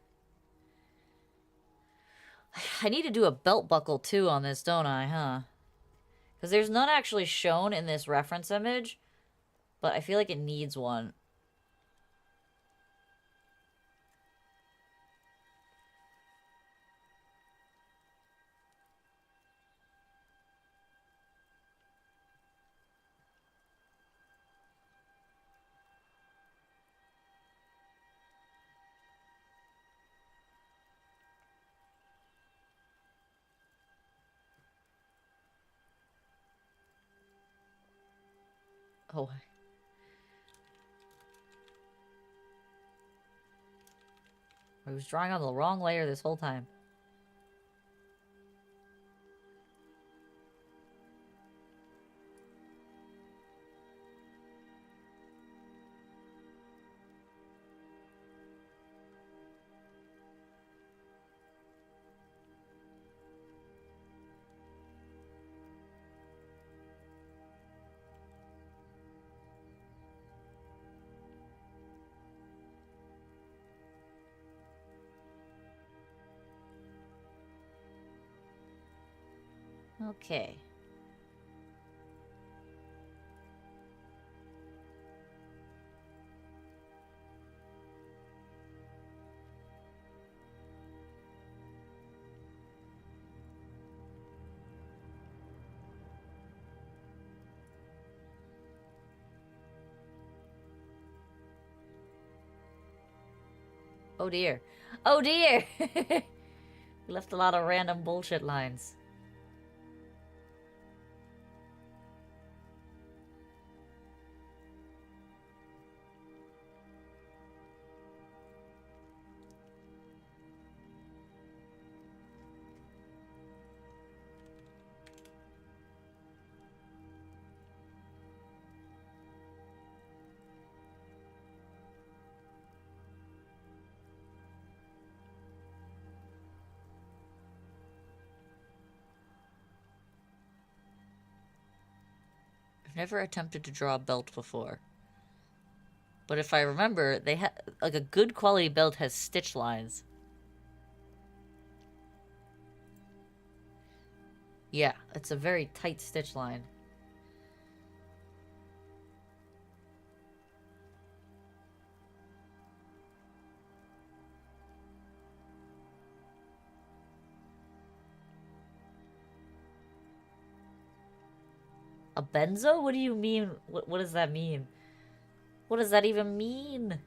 I need to do a belt buckle too on this, don't I, huh? Because there's none actually shown in this reference image, but I feel like it needs one. Oh. I was drawing on the wrong layer this whole time. Okay. Oh dear. Oh dear! We left a lot of random bullshit lines. I've never attempted to draw a belt before. But if I remember, they had like a good quality belt has stitch lines. Yeah, it's a very tight stitch line. A benzo? What do you mean? What does that mean? What does that even mean?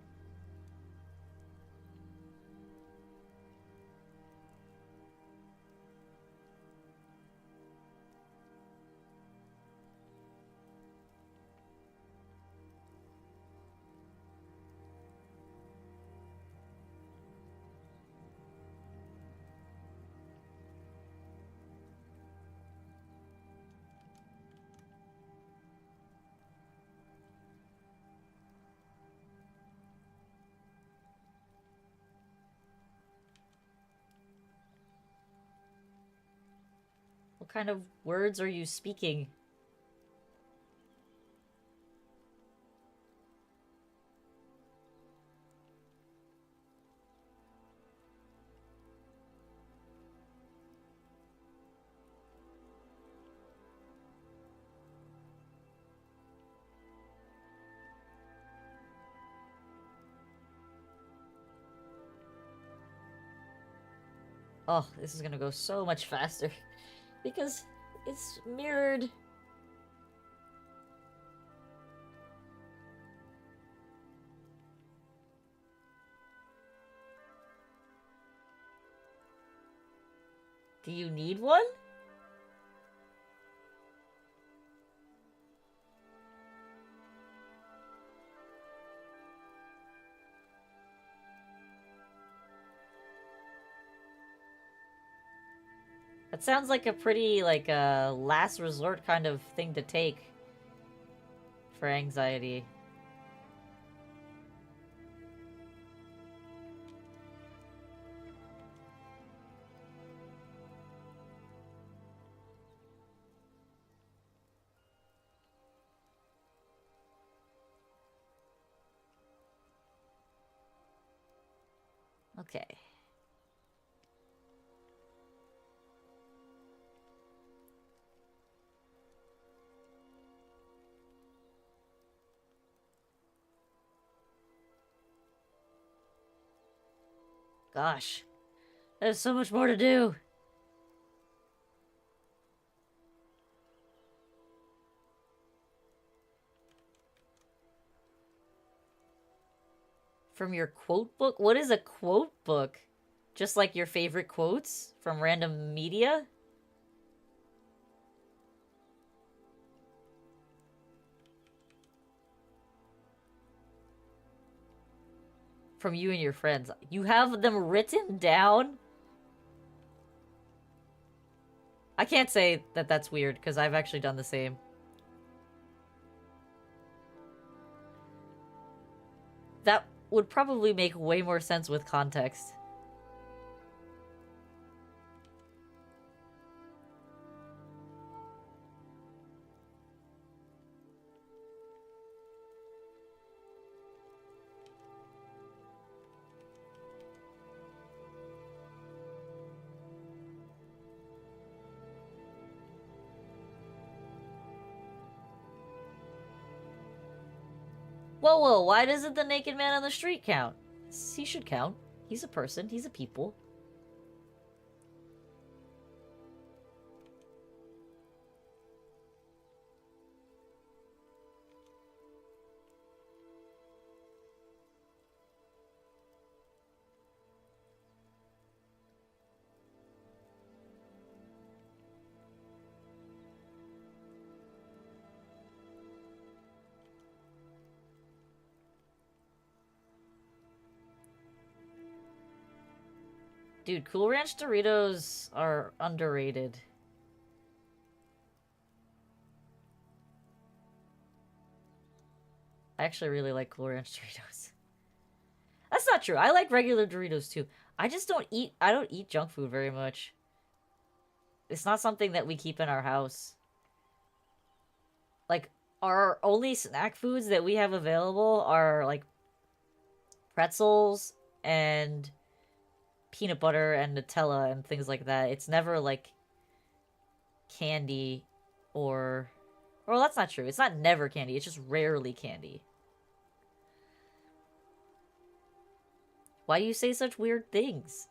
What kind of words are you speaking? Oh, this is gonna go so much faster. Because it's mirrored. Do you need one? That sounds like a pretty, like, last resort kind of thing to take for anxiety. Okay. Gosh. There's so much more to do. From your quote book? What is a quote book? Just like your favorite quotes from random media? From you and your friends. You have them written down? I can't say that that's weird, because I've actually done the same. That would probably make way more sense with context. Whoa, whoa, why doesn't the naked man on the street count? He should count. He's a person. He's a people. Dude, Cool Ranch Doritos are underrated. I actually really like Cool Ranch Doritos. That's not true. I like regular Doritos too. I just I don't eat junk food very much. It's not something that we keep in our house. Like, our only snack foods that we have available are, like, pretzels and peanut butter and Nutella and things like that. It's never, like, candy or... Well, that's not true. It's not never candy. It's just rarely candy. Why do you say such weird things?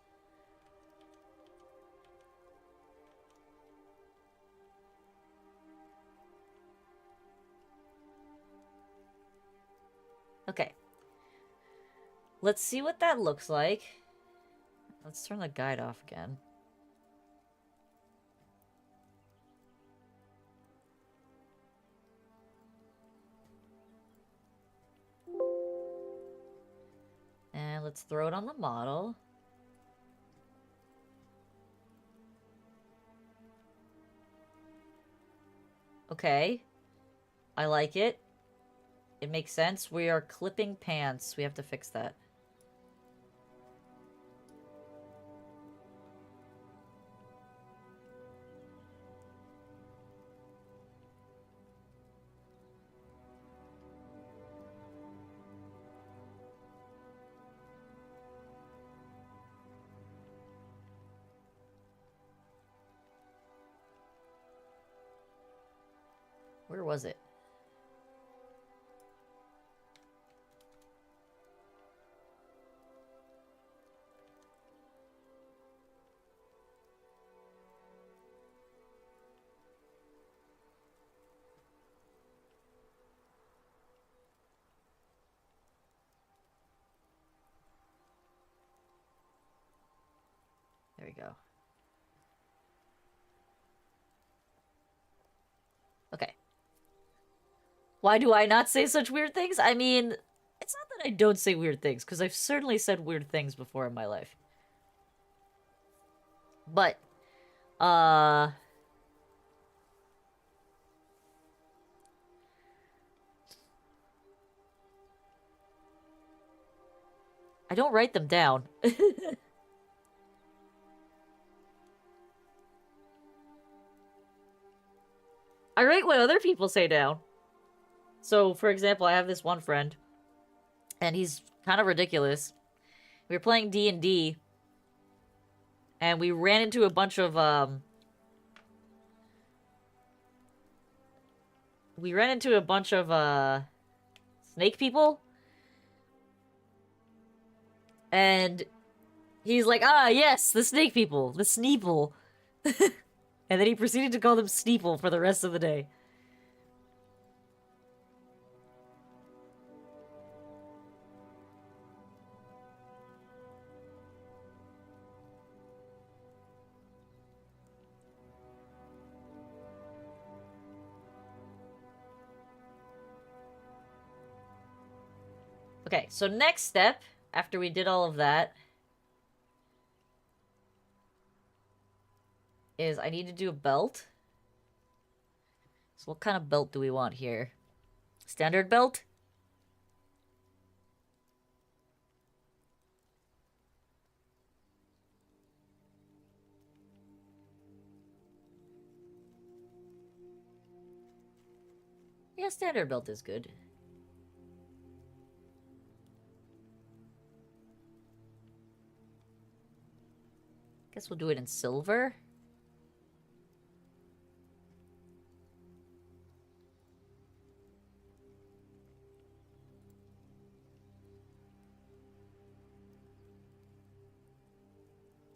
Okay. Let's see what that looks like. Let's turn the guide off again. And let's throw it on the model. Okay. I like it. It makes sense. We are clipping pants. We have to fix that. Where was it? There we go. Okay. Why do I not say such weird things? I mean, it's not that I don't say weird things, because I've certainly said weird things before in my life. But, I don't write them down. I write what other people say down. So, for example, I have this one friend, and he's kind of ridiculous. We were playing D&D, and we ran into a bunch of, snake people. And he's like, ah, yes, the snake people, the Sneeple. And then he proceeded to call them Sneeple for the rest of the day. Okay, so next step, after we did all of that, is I need to do a belt. So what kind of belt do we want here? Standard belt? Yeah, standard belt is good. Guess we'll do it in silver.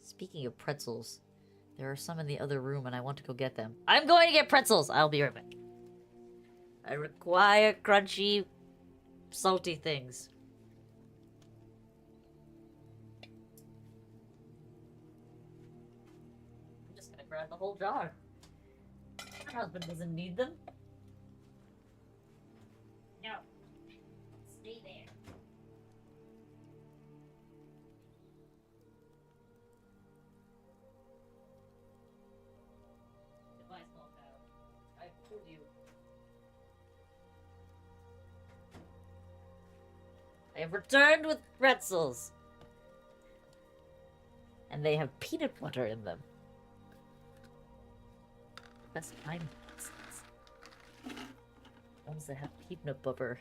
Speaking of pretzels, there are some in the other room and I want to go get them. I'm going to get pretzels! I'll be right back. I require crunchy, salty things. I'm just gonna grab the whole jar. My husband doesn't need them. No. Stay there. Goodbye, small cow. I've told you. I have returned with pretzels. And they have peanut butter in them. Best kind of pretzels. Ones that have peanut butter.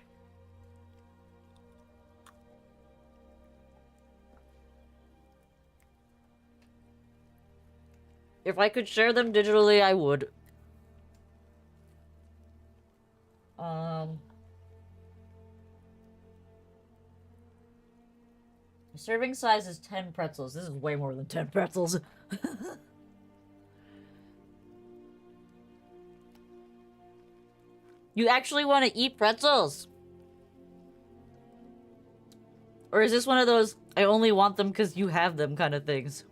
If I could share them digitally, I would. Serving size is 10 pretzels. This is way more than 10 pretzels. You actually want to eat pretzels? Or is this one of those, I only want them because you have them kind of things?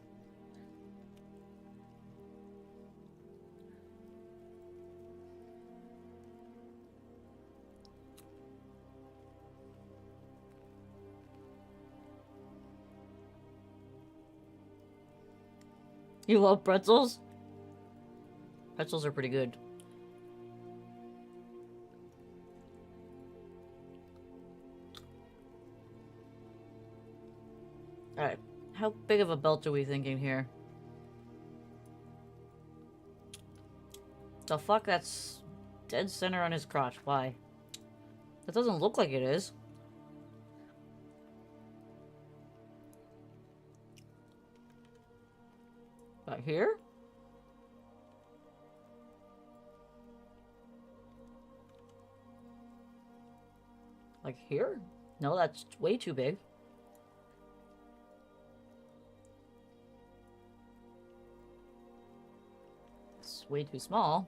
You love pretzels? Pretzels are pretty good. Alright. How big of a belt are we thinking here? The fuck? That's dead center on his crotch. Why? That doesn't look like it is. Right here? Like here? No, that's way too big. It's way too small.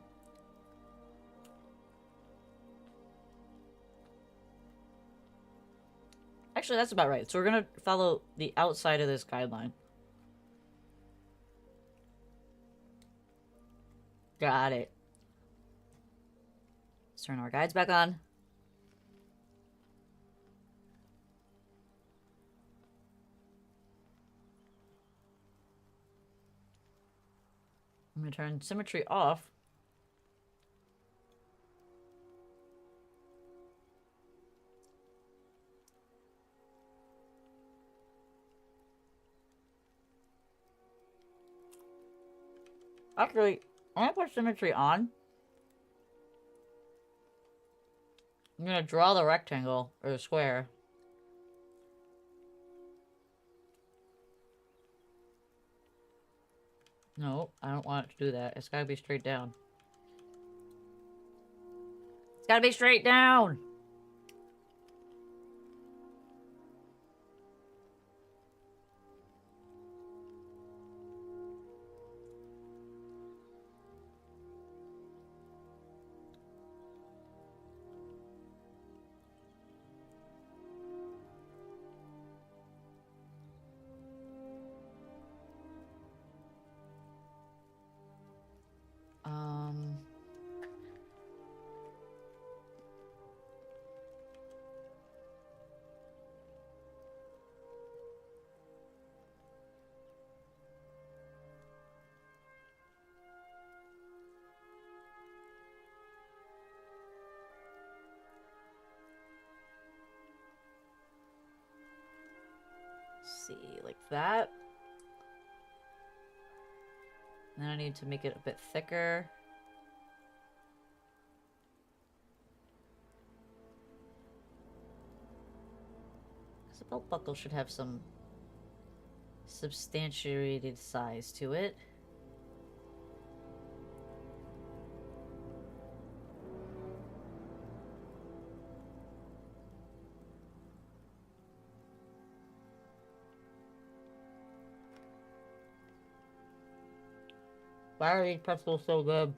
Actually, that's about right. So we're gonna follow the outside of this guideline. Got it. Let's turn our guides back on. I'm gonna turn symmetry off. Actually, I'm gonna put symmetry on. I'm gonna draw the rectangle, or the square. No, I don't want it to do that. It's gotta be straight down. It's gotta be straight down! See, like that. And then I need to make it a bit thicker. Because the belt buckle should have some substantiated size to it. Why are these pretzels so good?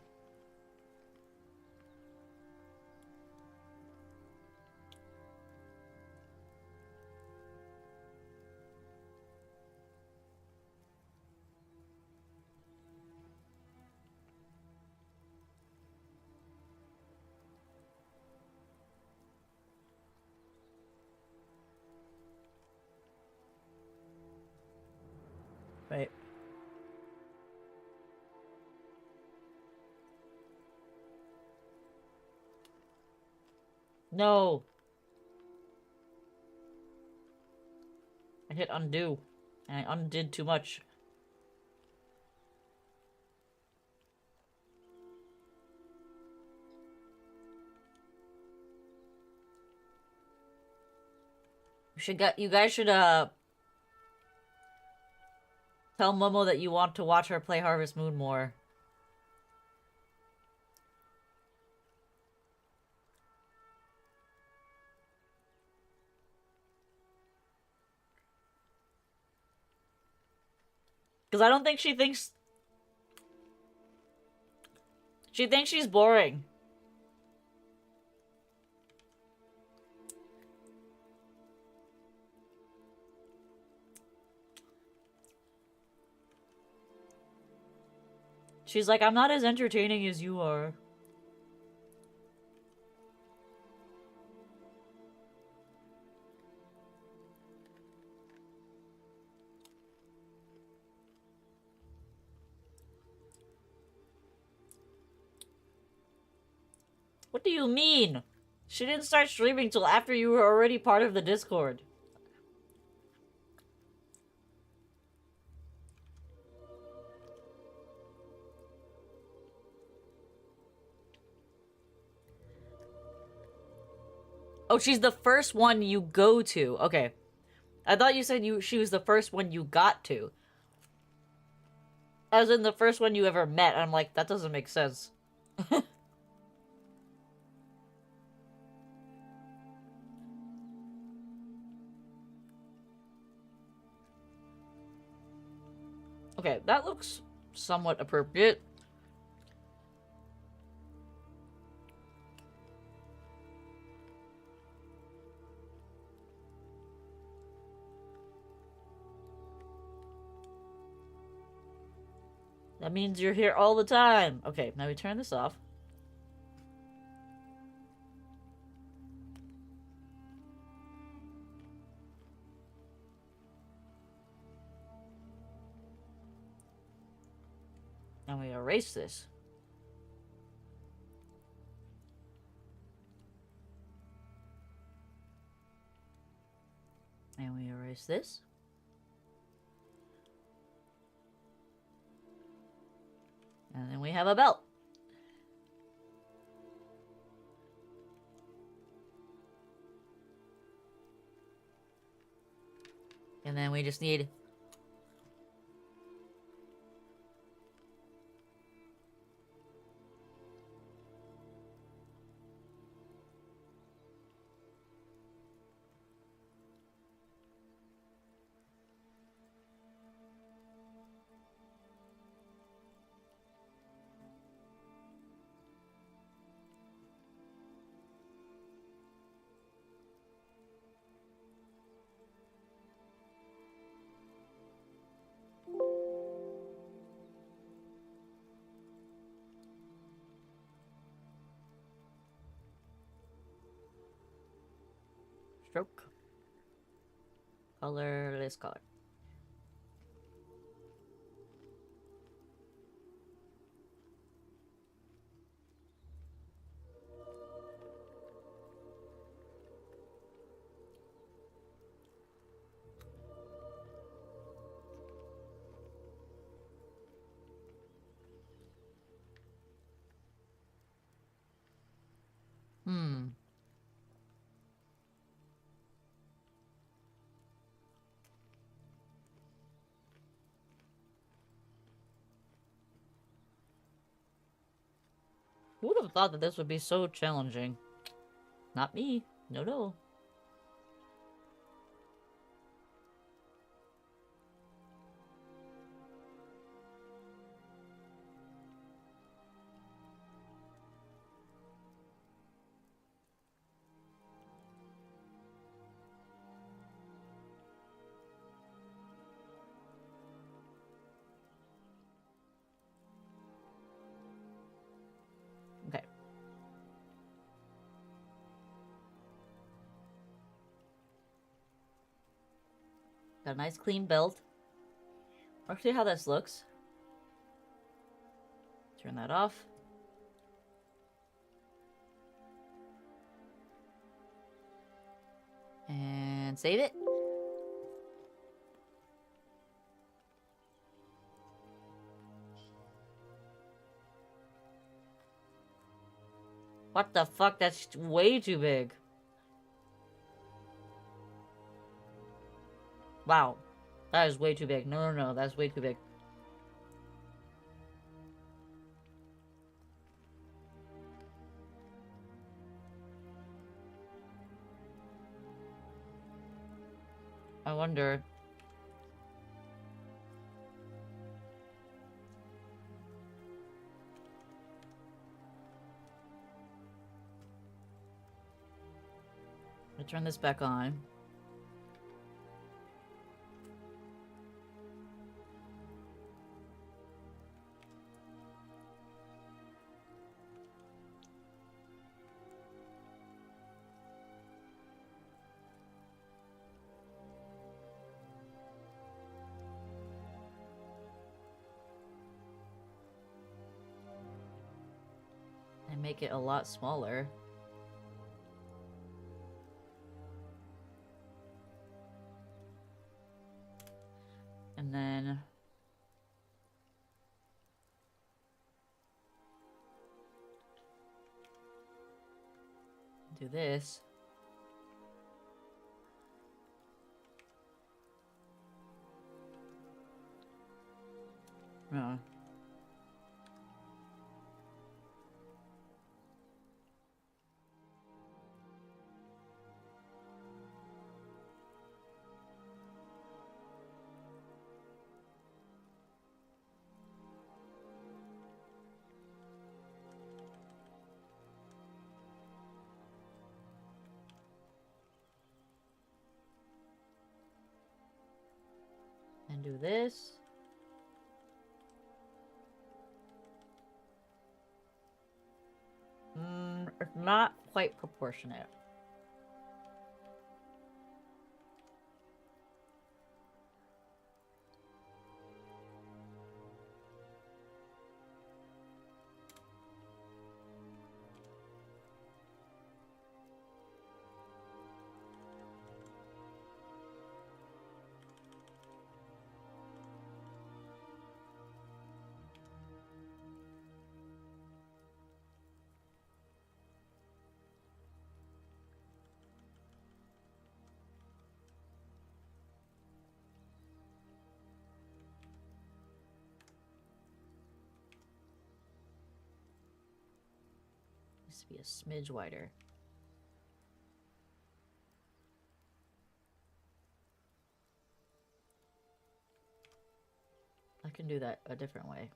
Wait. No! I hit undo. And I undid too much. You guys should tell Momo that you want to watch her play Harvest Moon more. Because I don't think she thinks she's boring. She's like, I'm not as entertaining as you are. What do you mean? She didn't start streaming till after you were already part of the Discord. Oh, she's the first one you go to. Okay. I thought you said she was the first one you got to. As in the first one you ever met. I'm like, that doesn't make sense. Okay, that looks somewhat appropriate. That means you're here all the time. Okay, now we turn this off. And we erase this. And we erase this. And then we have a belt. And then we just need... Stroke. Colorless color. Who would have thought that this would be so challenging? Not me. No, no. Okay. Got a nice clean belt. Let's see how this looks. Turn that off. And save it. What the fuck? That's way too big. Wow. That is way too big. No, no, no. That's way too big. I wonder... Turn this back on. And make it a lot smaller. And then do this. Oh. And do this. Not quite proportionate. Needs to be a smidge wider. I can do that a different way.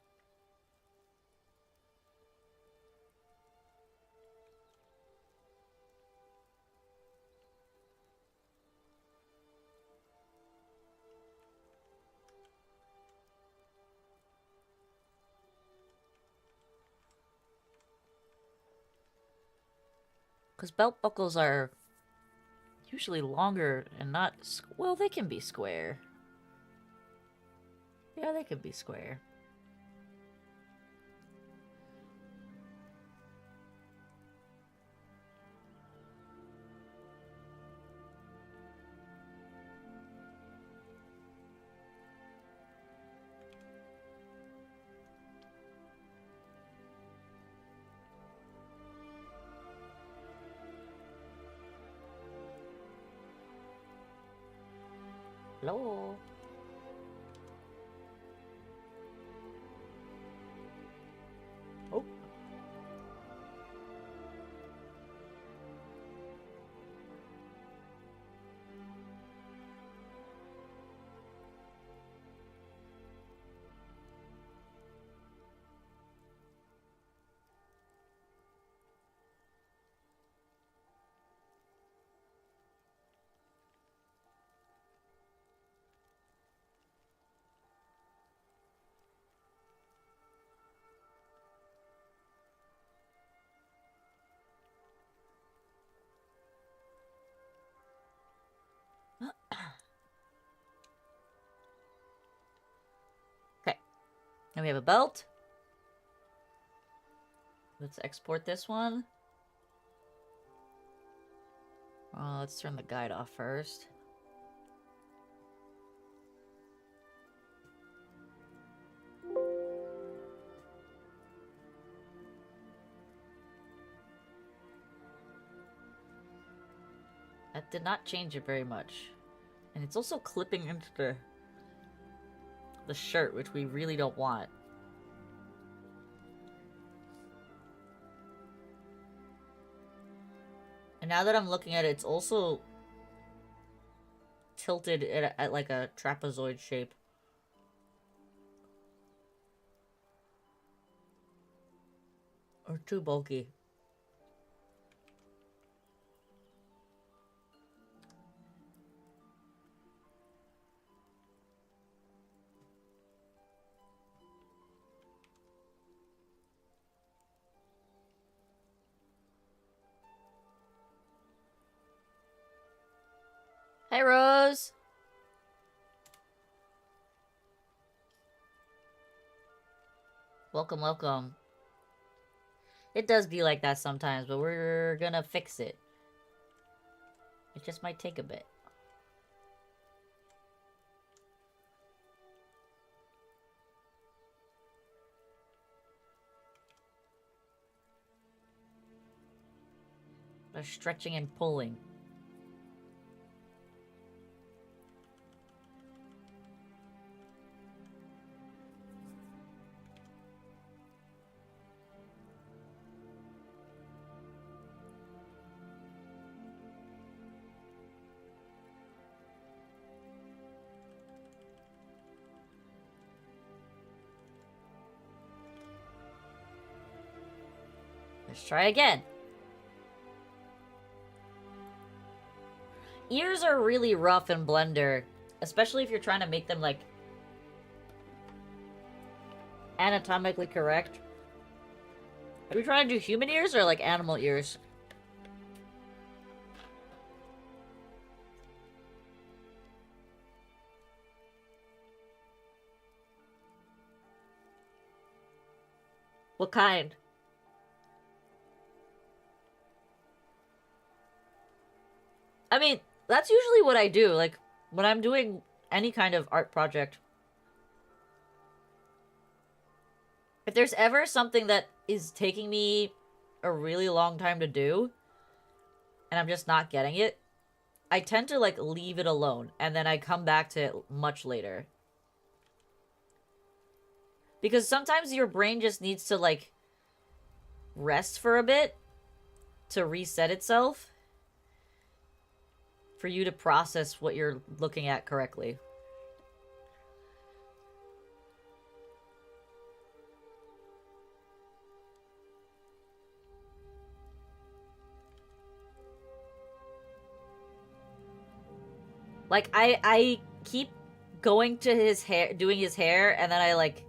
Because belt buckles are usually longer and not... Well, they can be square. Yeah, they can be square. Hello? Oh. Okay. Now we have a belt. Let's export this one. Let's turn the guide off first. That did not change it very much. And it's also clipping into the shirt, which we really don't want. And now that I'm looking at it, it's also tilted at like a trapezoid shape. Or too bulky. Hey, Rose! Welcome, welcome. It does be like that sometimes, but we're gonna fix it. It just might take a bit. They're stretching and pulling. Let's try again. Ears are really rough in Blender, especially if you're trying to make them, like, anatomically correct. Are we trying to do human ears or, like, animal ears? What kind? I mean, that's usually what I do, like, when I'm doing any kind of art project. If there's ever something that is taking me a really long time to do, and I'm just not getting it, I tend to, like, leave it alone, and then I come back to it much later. Because sometimes your brain just needs to, like, rest for a bit to reset itself for you to process what you're looking at correctly. Like, I keep going to his hair, doing his hair, and then I, like,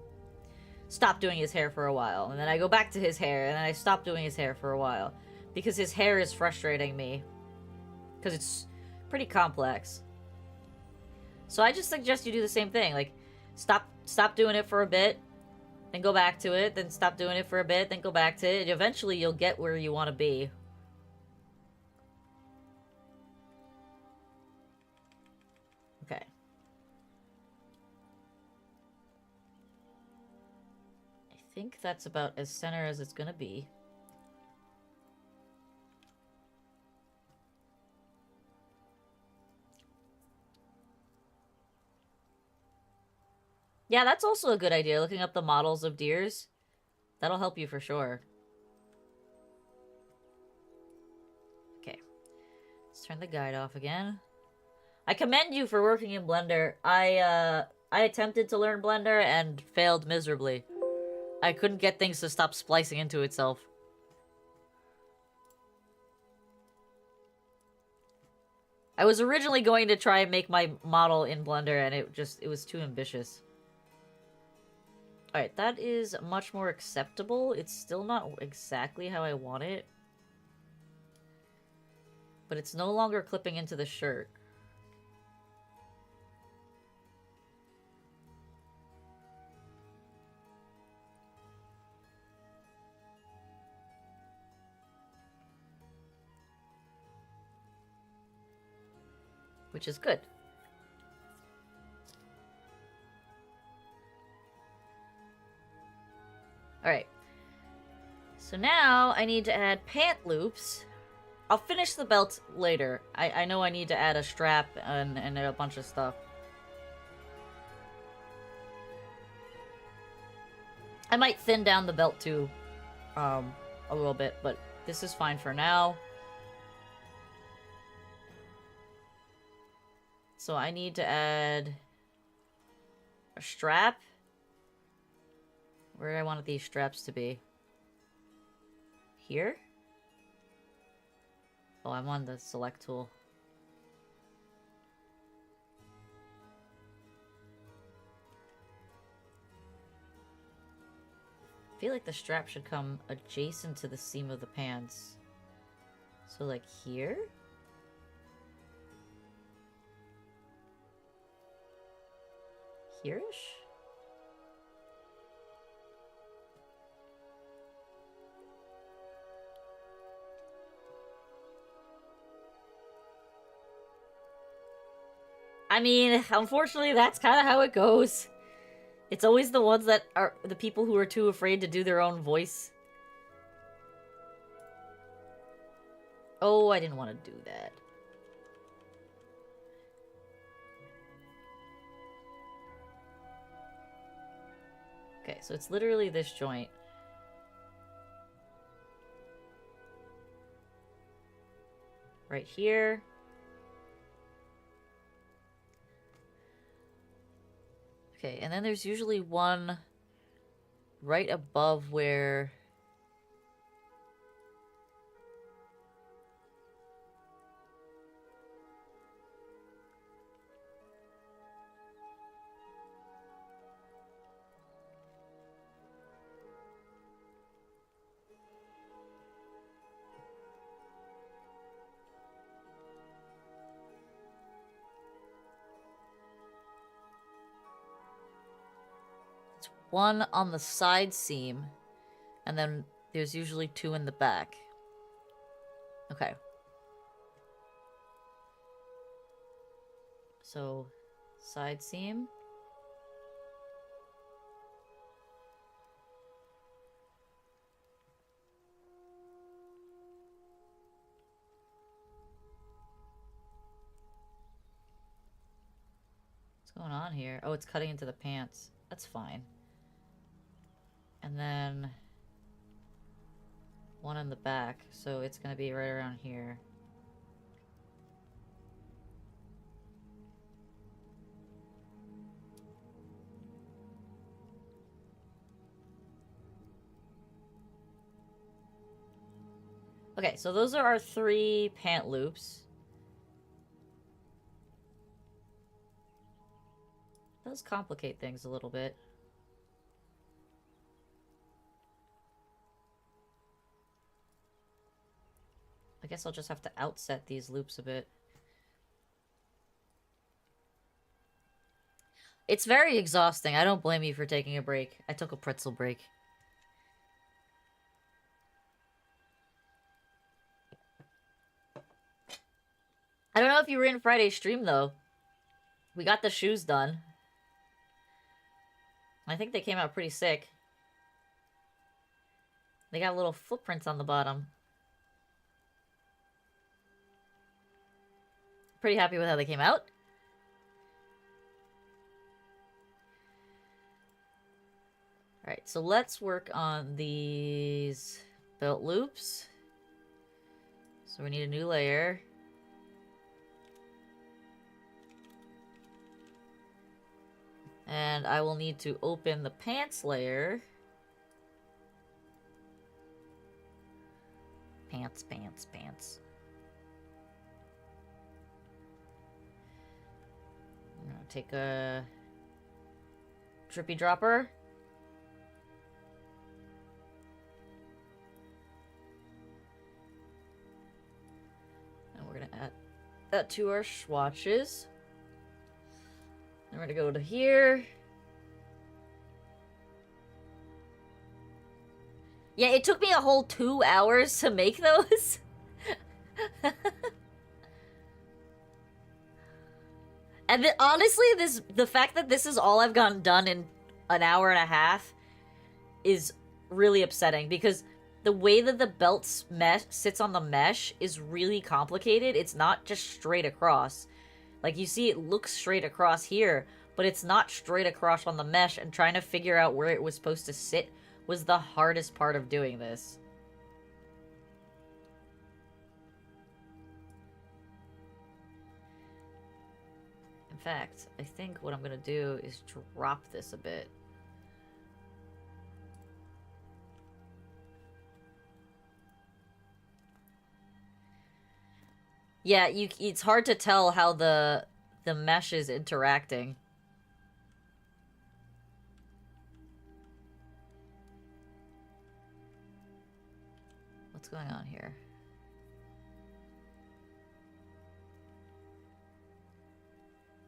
stop doing his hair for a while. And then I go back to his hair, and then I stop doing his hair for a while. Because his hair is frustrating me. Because it's pretty complex. So I just suggest you do the same thing. Like, stop doing it for a bit, then go back to it, then stop doing it for a bit, then go back to it. Eventually you'll get where you want to be. Okay. I think that's about as center as it's gonna be. Yeah, that's also a good idea, looking up the models of deers. That'll help you for sure. Okay. Let's turn the guide off again. I commend you for working in Blender. I attempted to learn Blender and failed miserably. I couldn't get things to stop splicing into itself. I was originally going to try and make my model in Blender, and it was too ambitious. Alright, that is much more acceptable. It's still not exactly how I want it. But it's no longer clipping into the shirt. Which is good. Alright. So now I need to add pant loops. I'll finish the belt later. I know I need to add a strap and a bunch of stuff. I might thin down the belt too, a little bit, but this is fine for now. So I need to add a strap. Where do I want these straps to be? Here? Oh, I'm on the select tool. I feel like the strap should come adjacent to the seam of the pants. So, like, here? here-ish? I mean, unfortunately, that's kind of how it goes. It's always the ones that are the people who are too afraid to do their own voice. Oh, I didn't want to do that. Okay, so it's literally this joint. Right here. Okay, and then there's usually one right above where... one on the side seam, and then there's usually two in the back. Okay. So, side seam. What's going on here? Oh, it's cutting into the pants. That's fine. And then one in the back, so it's gonna be right around here. Okay, so those are our 3 pant loops. Does complicate things a little bit. I guess I'll just have to outset these loops a bit. It's very exhausting. I don't blame you for taking a break. I took a pretzel break. I don't know if you were in Friday's stream, though. We got the shoes done. I think they came out pretty sick. They got little footprints on the bottom. Pretty happy with how they came out. Alright, so let's work on these belt loops. So we need a new layer. And I will need to open the pants layer. Pants, pants, pants. I'm gonna take a drippy dropper. And we're gonna add that to our swatches. And we're gonna go to here. Yeah, it took me a whole 2 hours to make those. And honestly, the fact that this is all I've gotten done in an hour and a half is really upsetting, because the way that the belt mesh sits on the mesh is really complicated. It's not just straight across. Like, you see it looks straight across here, but it's not straight across on the mesh, and trying to figure out where it was supposed to sit was the hardest part of doing this. In fact, I think what I'm gonna do is drop this a bit. Yeah, it's hard to tell how the mesh is interacting. What's going on here?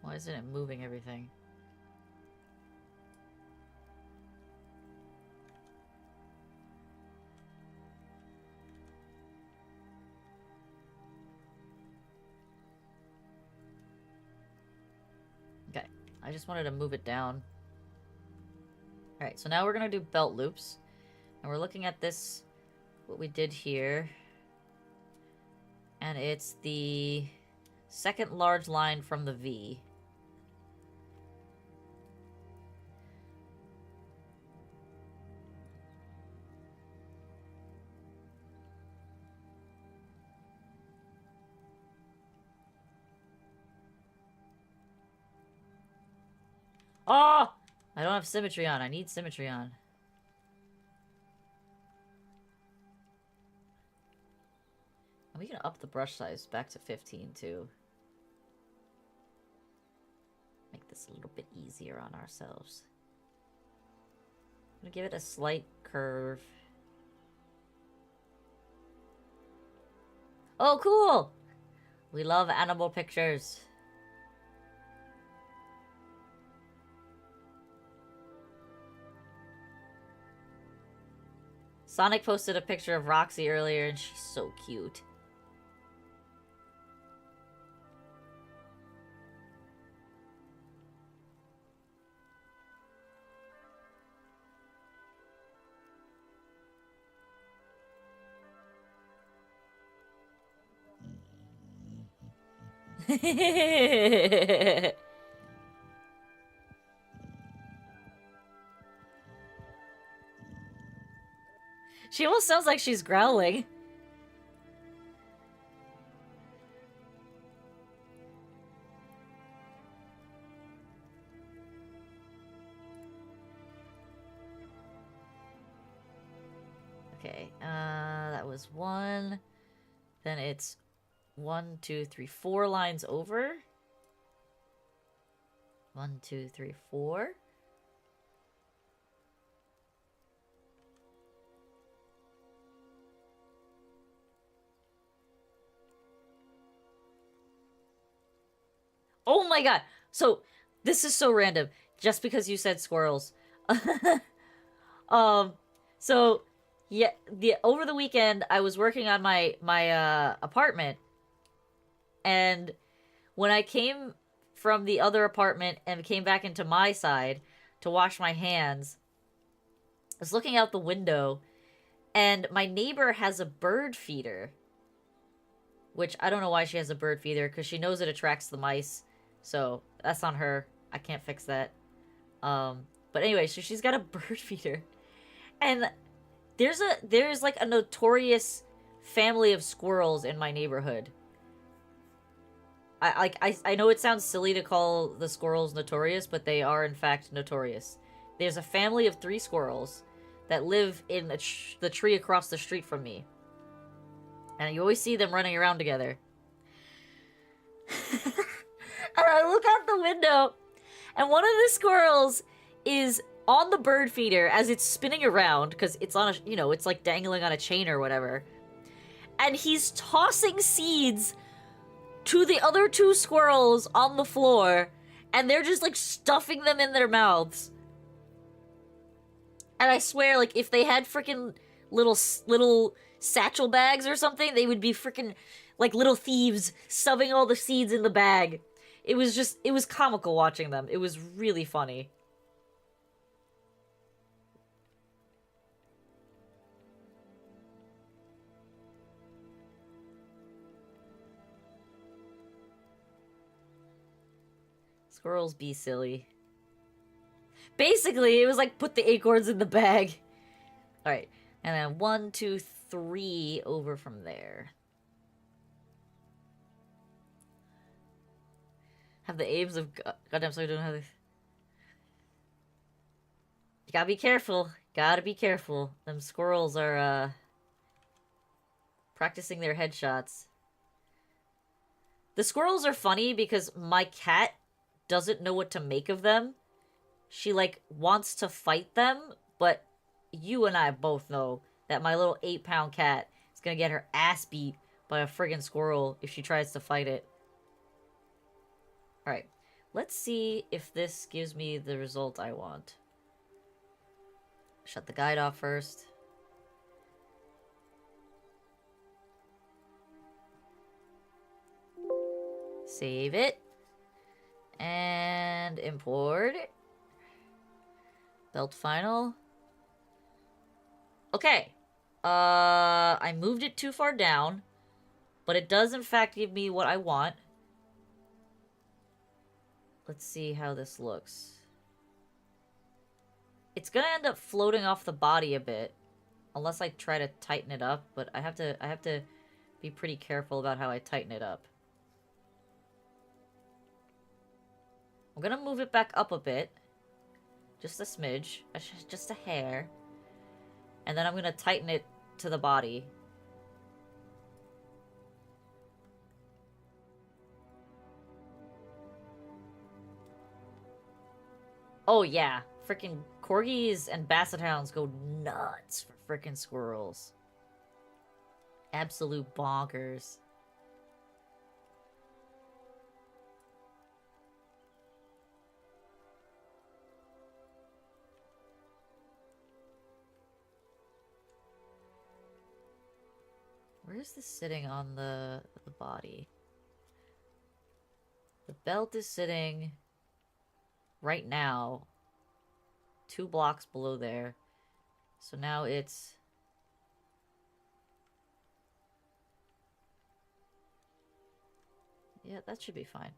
Why isn't it moving everything? I just wanted to move it down. Alright, so now we're gonna do belt loops. And we're looking at this, what we did here. And it's the second large line from the V. Oh! I don't have symmetry on. I need symmetry on. And we can up the brush size back to 15 too. Make this a little bit easier on ourselves. I'm gonna give it a slight curve. Oh, cool! We love animal pictures. Sonic posted a picture of Roxy earlier, and she's so cute. She almost sounds like she's growling. Okay, that was one. Then it's 1, 2, 3, 4 lines over. 1, 2, 3, 4. Oh my god! So, this is so random. Just because you said squirrels. So, yeah, over the weekend, I was working on my apartment. And when I came from the other apartment and came back into my side to wash my hands, I was looking out the window, and my neighbor has a bird feeder. Which, I don't know why she has a bird feeder, because she knows it attracts the mice. So, that's on her. I can't fix that. But anyway, so she's got a bird feeder. And there's like a notorious family of squirrels in my neighborhood. I know it sounds silly to call the squirrels notorious, but they are in fact notorious. There's a family of 3 squirrels that live in the tree across the street from me. And you always see them running around together. And I look out the window, and one of the squirrels is on the bird feeder as it's spinning around, because it's on a, it's like dangling on a chain or whatever. And he's tossing seeds to the other 2 squirrels on the floor, and they're just like stuffing them in their mouths. And I swear, like, if they had freaking little satchel bags or something, they would be freaking like little thieves stuffing all the seeds in the bag. It was comical watching them. It was really funny. Squirrels be silly. Basically, it was like put the acorns in the bag. Alright, and then 1, 2, 3 over from there. Have the aims of goddamn, sorry, don't have this. You gotta be careful. Gotta be careful. Them squirrels are practicing their headshots. The squirrels are funny because my cat doesn't know what to make of them. She like wants to fight them, but you and I both know that my little 8-pound cat is gonna get her ass beat by a friggin' squirrel if she tries to fight it. Alright, let's see if this gives me the result I want. Shut the guide off first. Save it. And import. Belt final. Okay. I moved it too far down, but it does in fact give me what I want. Let's see how this looks. It's gonna end up floating off the body a bit, unless I try to tighten it up, but I have to be pretty careful about how I tighten it up. I'm gonna move it back up a bit. Just a smidge. Just a hair. And then I'm gonna tighten it to the body. Oh yeah. Freaking corgis and basset hounds go nuts for freaking squirrels. Absolute bonkers. Where is this sitting on the body? The belt is sitting right now 2 blocks below there. So now it's... Yeah, that should be fine.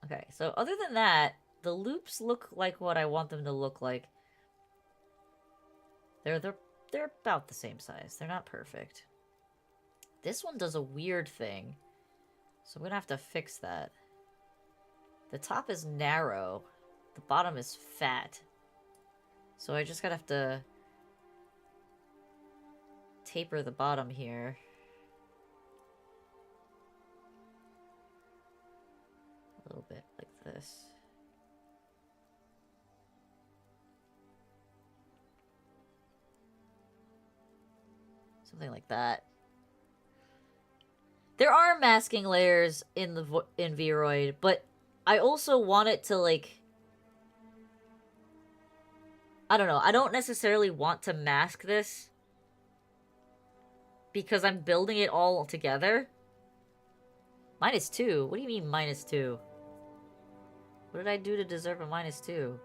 Okay, so other than that, the loops look like what I want them to look like. They're about the same size. They're not perfect. This one does a weird thing, so I'm gonna have to fix that. The top is narrow. The bottom is fat. So I just gotta have to taper the bottom here. A little bit like this. Something like that. There are masking layers in VROID, but I also want it to, like... I don't know. I don't necessarily want to mask this because I'm building it all together. -2? What do you mean -2? What did I do to deserve a -2?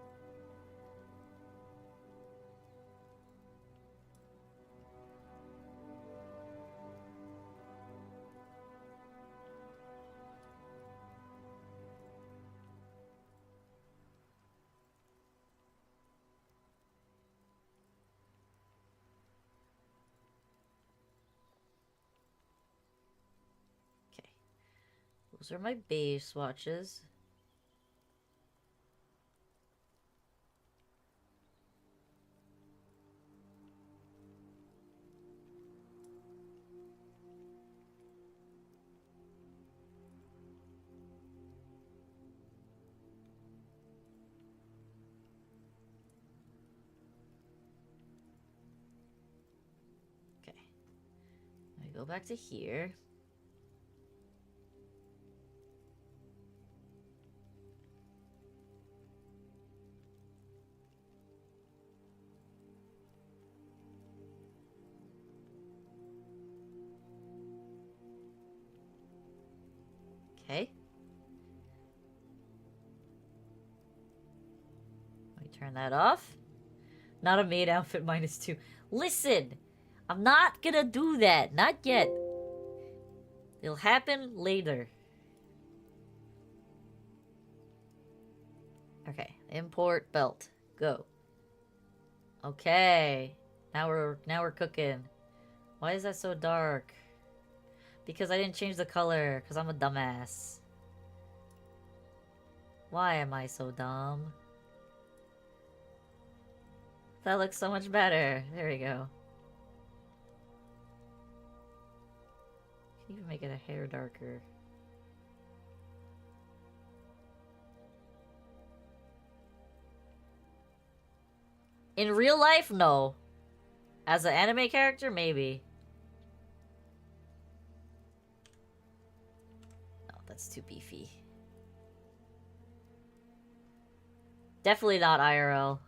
Okay. Those are my base swatches. Go back to here. Okay. Let me turn that off. Not a maid outfit -2. Listen! I'm not gonna do that. Not yet. It'll happen later. Okay. Import belt. Go. Okay. Now we're cooking. Why is that so dark? Because I didn't change the color. Because I'm a dumbass. Why am I so dumb? That looks so much better. There we go. Can even make it a hair darker. In real life, no. As an anime character, maybe. No, that's too beefy. Definitely not IRL.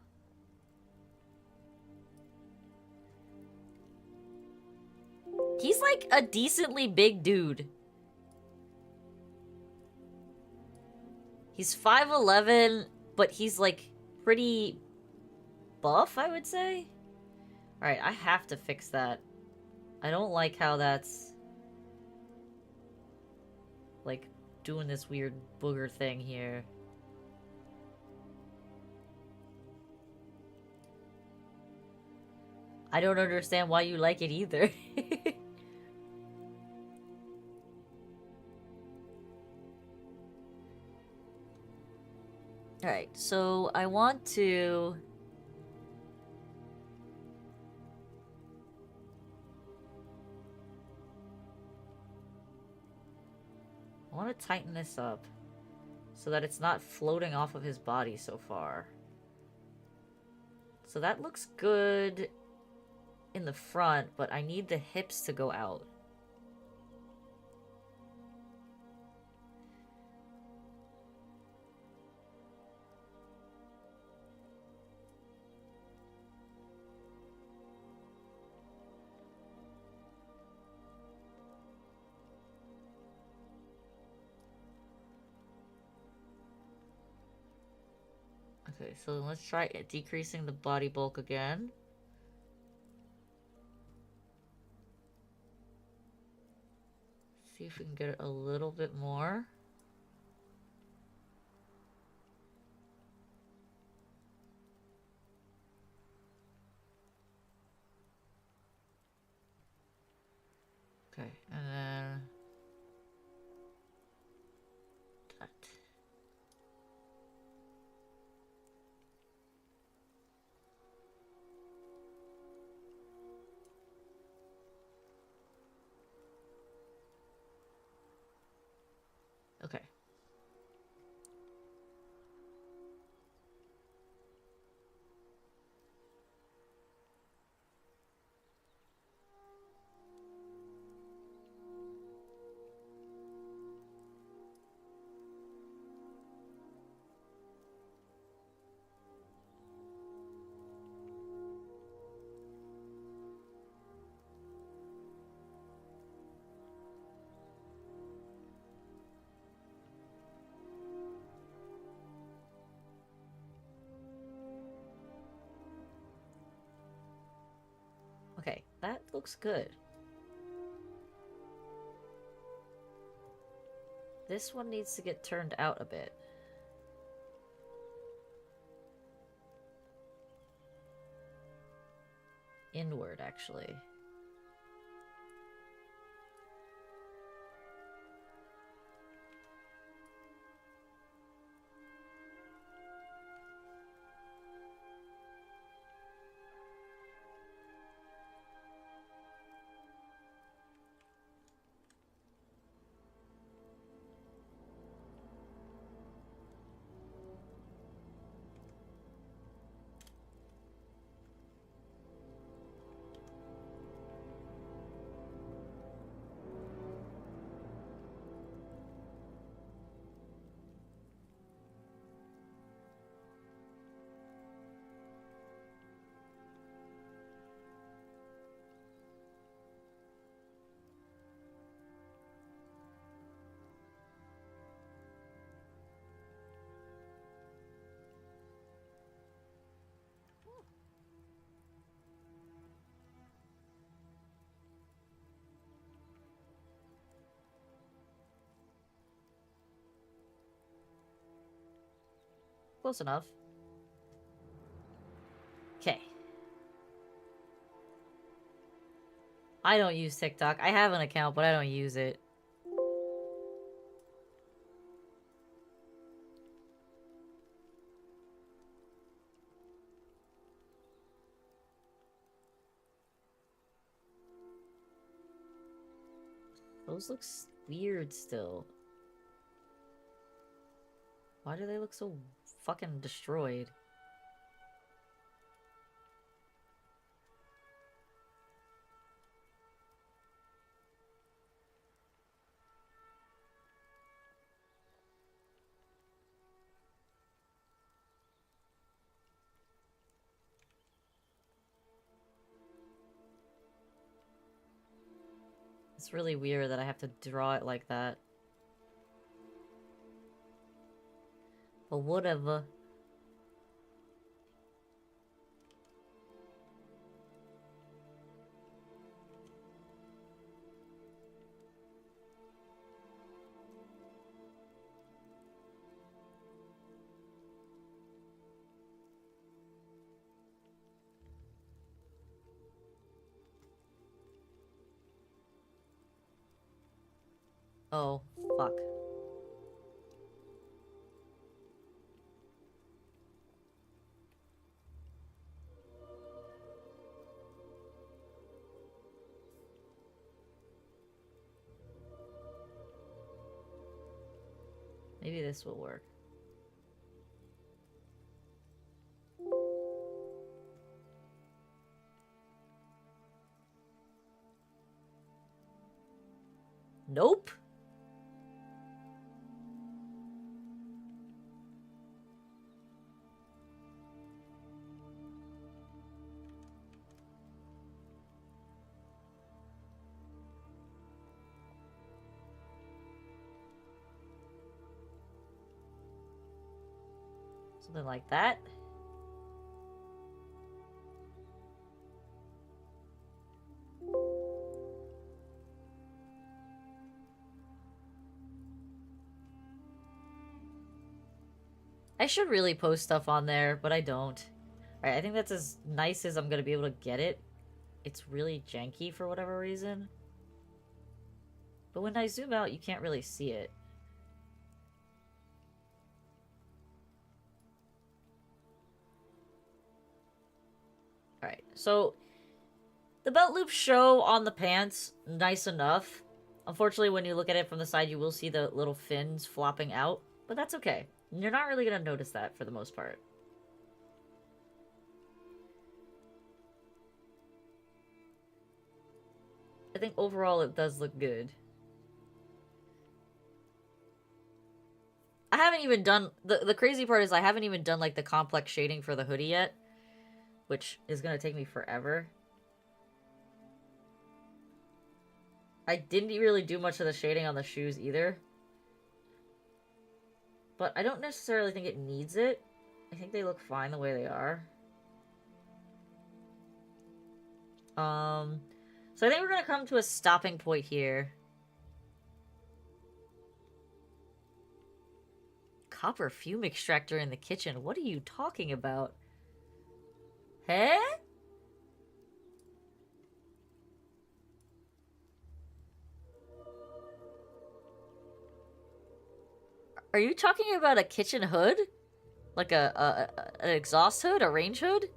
He's like a decently big dude. He's 5'11", but he's like pretty buff, I would say. Alright, I have to fix that. I don't like how that's like doing this weird booger thing here. I don't understand why you like it either. Alright, so I want to... I want to tighten this up so that it's not floating off of his body so far. So that looks good in the front, but I need the hips to go out. Okay, so let's try decreasing the body bulk again. See if we can get it a little bit more. Okay, and then... that. Okay. Okay, that looks good. This one needs to get turned out a bit. Inward, actually. Close enough. Okay. I don't use TikTok. I have an account, but I don't use it. Those look weird still. Why do they look so fucking destroyed? It's really weird that I have to draw it like that. But whatever. Oh, fuck. Maybe this will work. Nope. Something like that. I should really post stuff on there, but I don't. Alright, I think that's as nice as I'm gonna be able to get it. It's really janky for whatever reason. But when I zoom out, you can't really see it. Alright, so the belt loops show on the pants nice enough. Unfortunately, when you look at it from the side, you will see the little fins flopping out, but that's okay. You're not really gonna notice that for the most part. I think overall it does look good. I haven't even done... The crazy part is I haven't even done, like, the complex shading for the hoodie yet. Which is gonna take me forever. I didn't really do much of the shading on the shoes either. But I don't necessarily think it needs it. I think they look fine the way they are. So I think we're gonna come to a stopping point here. Copper fume extractor in the kitchen. What are you talking about? Huh? Are you talking about a kitchen hood? Like an exhaust hood? A range hood?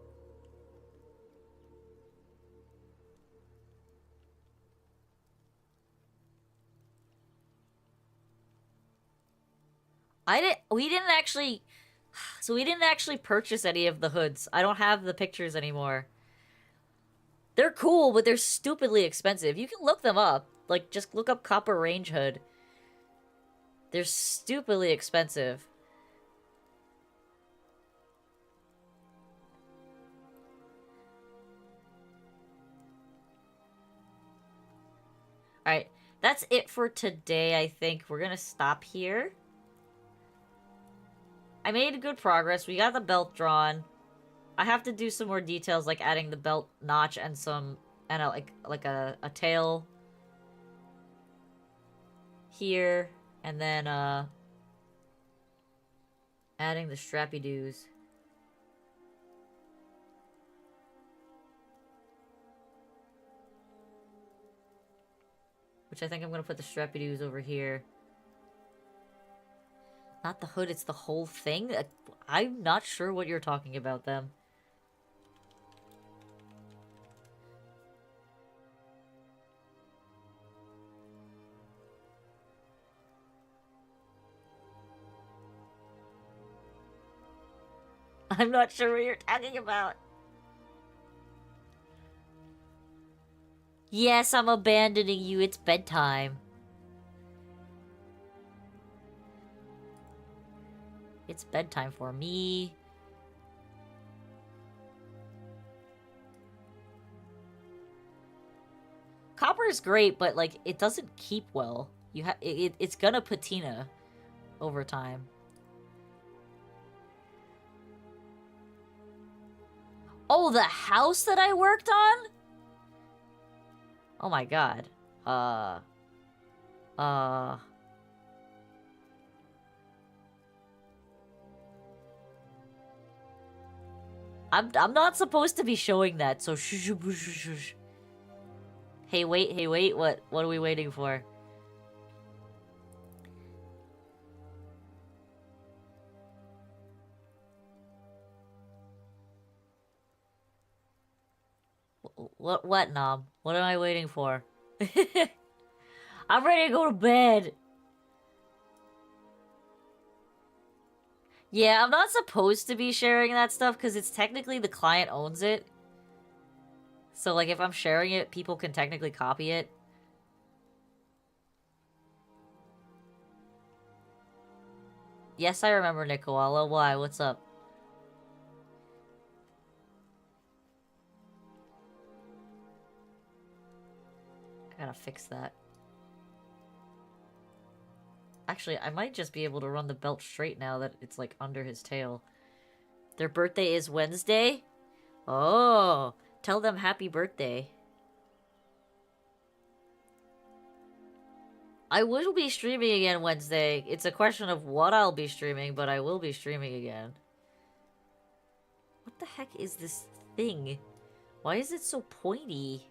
We didn't actually... So we didn't actually purchase any of the hoods. I don't have the pictures anymore. They're cool, but they're stupidly expensive. You can look them up. Like, just look up copper range hood. They're stupidly expensive. Alright, that's it for today, I think. We're gonna stop here. I made good progress. We got the belt drawn. I have to do some more details, like adding the belt notch and some... and like a tail here. And then, adding the strappy-doos. Which I think I'm gonna put the strappy-doos over here. Not the hood, it's the whole thing? I'm not sure what you're talking about, them. I'm not sure what you're talking about. Yes, I'm abandoning you. It's bedtime. It's bedtime for me. Copper is great, but, like, it doesn't keep well. It's gonna patina over time. Oh, the house that I worked on? Oh my god. I'm not supposed to be showing that, so shush. Hey, wait, what are we waiting for? What, Nom? What am I waiting for? I'm ready to go to bed. Yeah, I'm not supposed to be sharing that stuff because it's technically the client owns it. So, like, if I'm sharing it, people can technically copy it. Yes, I remember Nick Koala. Why? What's up? I gotta fix that. Actually, I might just be able to run the belt straight now that it's, like, under his tail. Their birthday is Wednesday? Oh, tell them happy birthday. I will be streaming again Wednesday. It's a question of what I'll be streaming, but I will be streaming again. What the heck is this thing? Why is it so pointy?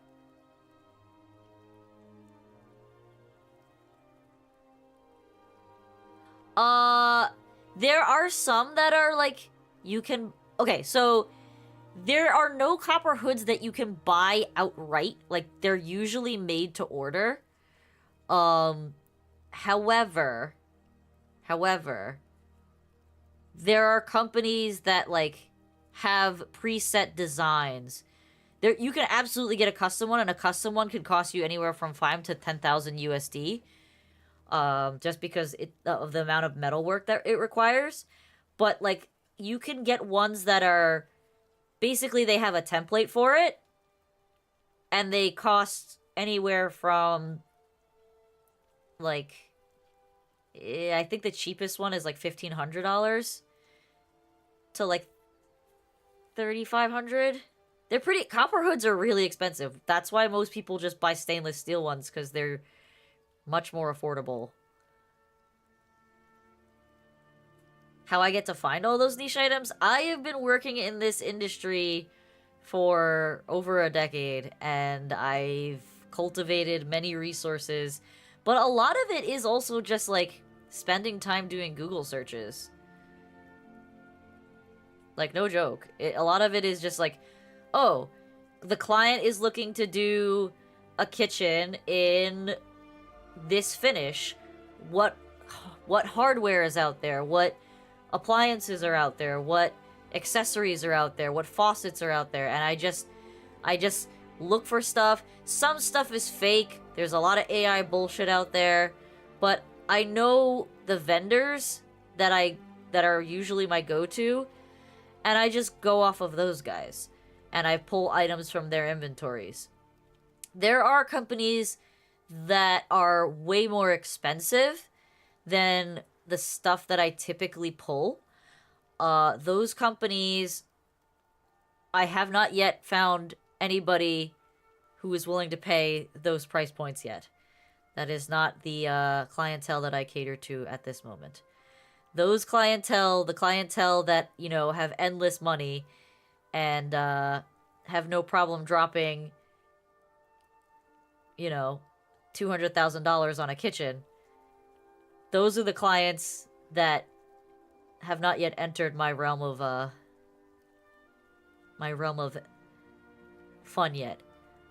There are some that are like, you can... Okay, so there are no copper hoods that you can buy outright. Like, they're usually made to order. However, there are companies that, like, have preset designs. There, you can absolutely get a custom one, and a custom one can cost you anywhere from 5 to 10,000 USD. Just because of the amount of metal work that it requires. But, like, you can get ones that are... Basically, they have a template for it. And they cost anywhere from... Like... I think the cheapest one is, like, $1,500. To, like, $3,500. They're pretty... Copper hoods are really expensive. That's why most people just buy stainless steel ones, because they're... much more affordable. How I get to find all those niche items? I have been working in this industry for over a decade, and I've cultivated many resources, but a lot of it is also just, like, spending time doing Google searches. Like, no joke. A lot of it is just like, oh, the client is looking to do a kitchen in this finish. What hardware is out there? What appliances are out there? What accessories are out there? What faucets are out there? And I just look for stuff. Some stuff is fake. There's a lot of AI bullshit out there, but I know the vendors that are usually my go-to, and I just go off of those guys and I pull items from their inventories. There are companies that are way more expensive than the stuff that I typically pull. Those companies, I have not yet found anybody who is willing to pay those price points yet. That is not the clientele that I cater to at this moment. Those clientele, the clientele that, you know, have endless money and have no problem dropping, you know, $200,000 on a kitchen. Those are the clients that have not yet entered my realm of fun yet.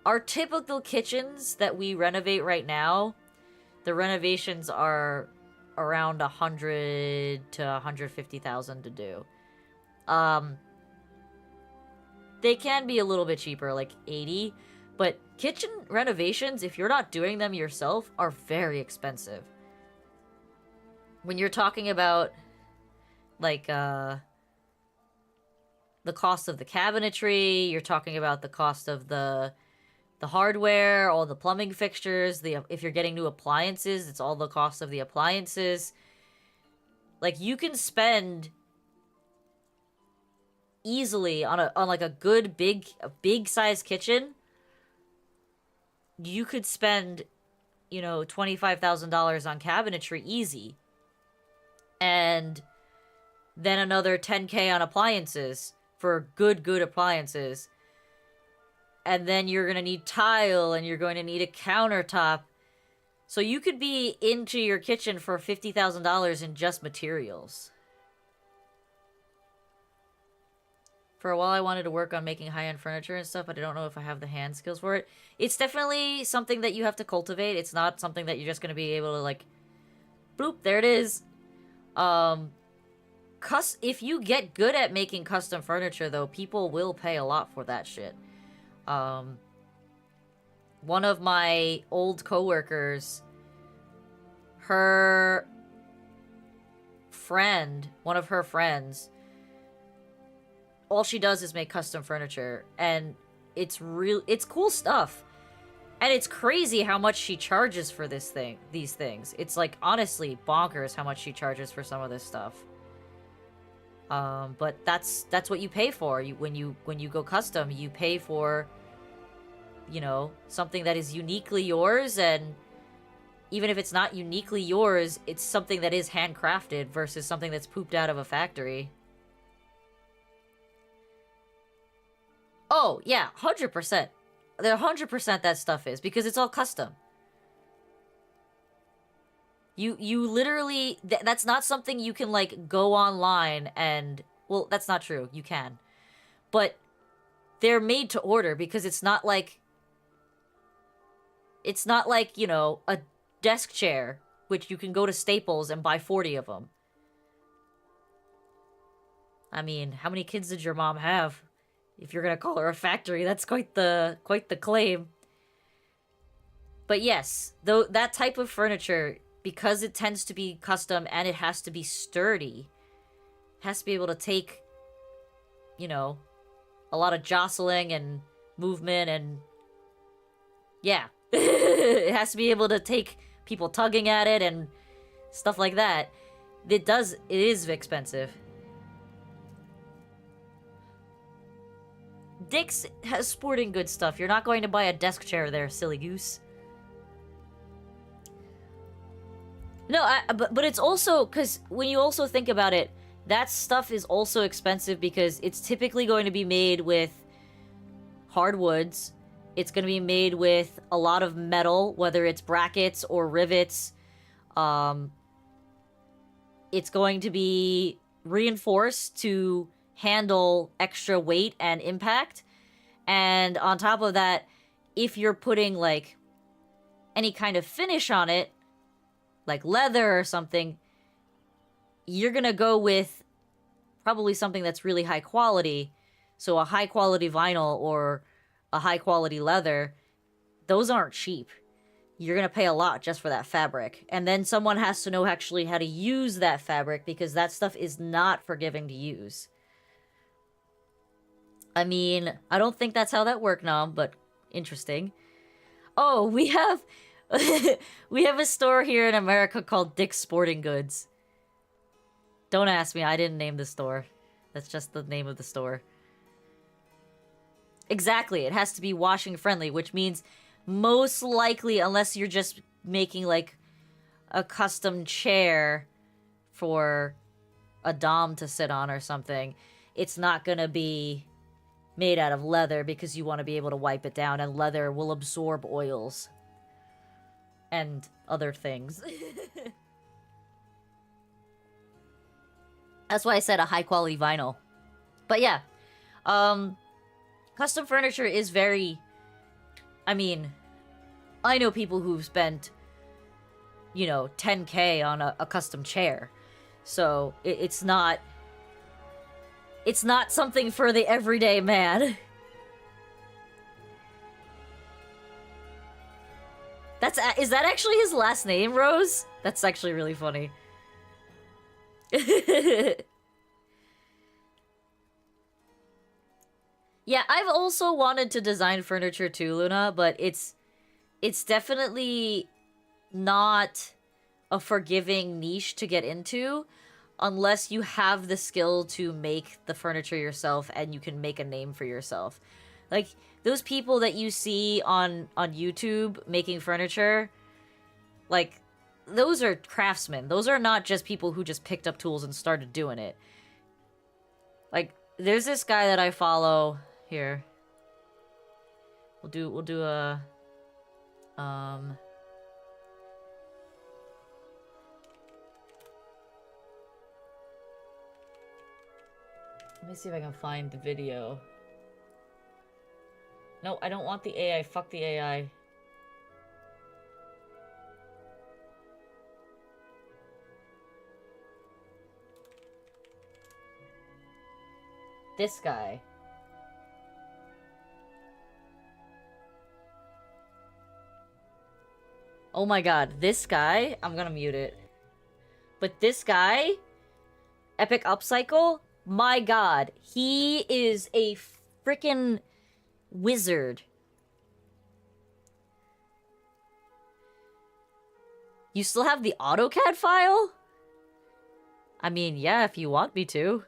Our typical kitchens that we renovate right now, the renovations are around 100 to 150,000 to do. They can be a little bit cheaper, like 80, but kitchen renovations, if you're not doing them yourself, are very expensive. When you're talking about, like, the cost of the cabinetry, you're talking about the cost of the hardware, all the plumbing fixtures, if you're getting new appliances, it's all the cost of the appliances. Like, you can spend easily on like a good big size kitchen, you could spend, you know, $25,000 on cabinetry easy. And then another 10K on appliances for good appliances. And then you're going to need tile and you're going to need a countertop. So you could be into your kitchen for $50,000 in just materials. For a while, I wanted to work on making high-end furniture and stuff, but I don't know if I have the hand skills for it. It's definitely something that you have to cultivate. It's not something that you're just going to be able to, like, boop, there it is. If you get good at making custom furniture, though, people will pay a lot for that shit. One of my old coworkers, one of her friends, all she does is make custom furniture, and it's cool stuff. And it's crazy how much she charges for these things. It's like honestly bonkers how much she charges for some of this stuff. But that's what you pay for. When you go custom, you pay for, you know, something that is uniquely yours, and even if it's not uniquely yours, it's something that is handcrafted versus something that's pooped out of a factory. Oh, yeah, 100%. They're 100% that stuff is, because it's all custom. You literally... that's not something you can, like, go online and... Well, that's not true. You can. But they're made to order, because it's not like... It's not like, you know, a desk chair, which you can go to Staples and buy 40 of them. I mean, how many kids did your mom have? If you're gonna call her a factory, that's quite the claim. But yes, though that type of furniture, because it tends to be custom and it has to be sturdy, has to be able to take, you know, a lot of jostling and movement, and yeah. It has to be able to take people tugging at it and stuff like that. It is expensive. Dick's has sporting goods stuff. You're not going to buy a desk chair there, silly goose. No, but it's also, because when you also think about it, that stuff is also expensive because it's typically going to be made with hardwoods. It's going to be made with a lot of metal, whether it's brackets or rivets. It's going to be reinforced to handle extra weight and impact. And on top of that, if you're putting like any kind of finish on it, like leather or something, you're gonna go with probably something that's really high quality. So a high quality vinyl or a high quality leather, those aren't cheap. You're gonna pay a lot just for that fabric. And then someone has to know actually how to use that fabric, because that stuff is not forgiving to use. I mean, I don't think that's how that worked, Nom, but interesting. Oh, we have we have a store here in America called Dick's Sporting Goods. Don't ask me, I didn't name the store. That's just the name of the store. Exactly, it has to be washing friendly, which means most likely, unless you're just making like a custom chair for a dom to sit on or something, it's not gonna be made out of leather, because you want to be able to wipe it down, and leather will absorb oils and other things. That's why I said a high quality vinyl. But yeah, custom furniture is very... I mean, I know people who've spent, you know, 10K on a custom chair. So it's not... It's not something for the everyday man. Is that actually his last name, Rose? That's actually really funny. Yeah, I've also wanted to design furniture too, Luna, but it's definitely not a forgiving niche to get into. unless you have the skill to make the furniture yourself and you can make a name for yourself. Like, those people that you see on YouTube making furniture, like, those are craftsmen. Those are not just people who just picked up tools and started doing it. Like, there's this guy that I follow here. We'll do a let me see if I can find the video. No, I don't want the AI. Fuck the AI. This guy. Oh my god, this guy, I'm gonna mute it. But this guy, Epic Upcycle, my god, he is a freaking wizard. You still have the AutoCAD file? I mean, yeah, if you want me to.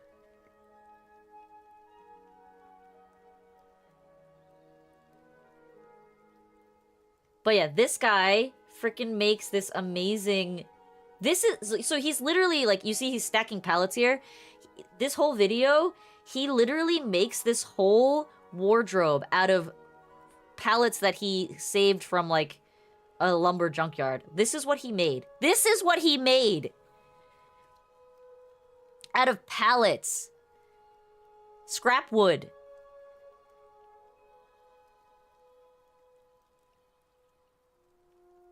But yeah, this guy freaking makes this amazing... This is... So he's literally, like, you see he's stacking pallets here? This whole video, he literally makes this whole wardrobe out of pallets that he saved from, like, a lumber junkyard. This is what he made. This is what he made! Out of pallets. Scrap wood.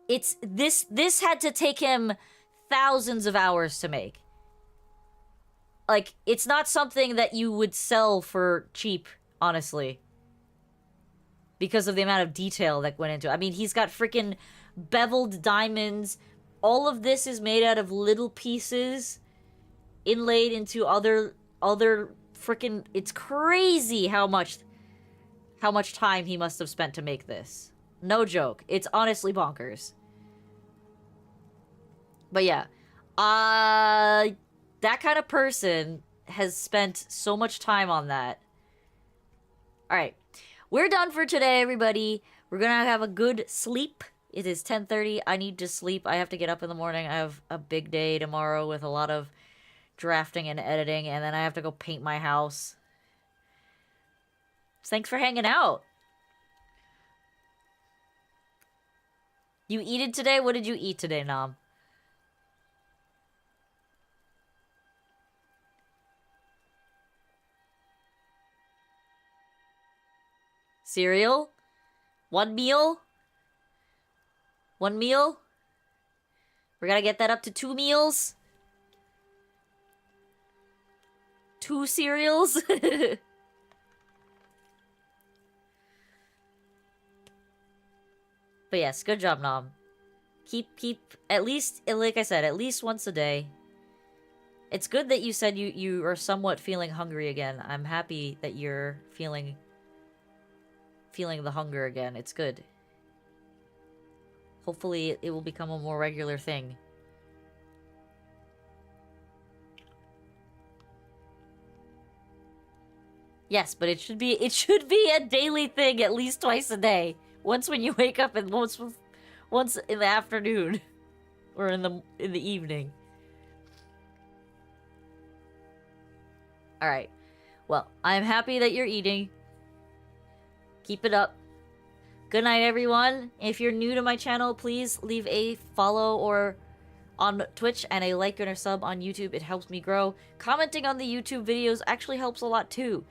It's... This had to take him thousands of hours to make. Like, it's not something that you would sell for cheap, honestly. Because of the amount of detail that went into it. I mean, he's got freaking beveled diamonds. All of this is made out of little pieces inlaid into other freaking... It's crazy how much time he must have spent to make this. No joke. It's honestly bonkers. But yeah. That kind of person has spent so much time on that. Alright. We're done for today, everybody. We're gonna have a good sleep. It is 10:30. I need to sleep. I have to get up in the morning. I have a big day tomorrow with a lot of drafting and editing, and then I have to go paint my house. Thanks for hanging out. You eat it today? What did you eat today, Nam? Cereal? One meal? One meal? We're gonna get that up to 2 meals? 2 cereals? But yes, good job, Nom. Keep, at least, like I said, at least once a day. It's good that you said you are somewhat feeling hungry again. I'm happy that you're feeling the hunger again. It's good. Hopefully it will become a more regular thing. Yes, but it should be a daily thing at least twice a day. Once when you wake up and once in the afternoon or in the evening. All right. Well, I'm happy that you're eating. Keep it up. Good night, everyone. If you're new to my channel, please leave a follow or on Twitch and a like and a sub on YouTube. It helps me grow. Commenting on the YouTube videos actually helps a lot too.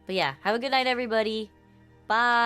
But yeah, have a good night, everybody. Bye.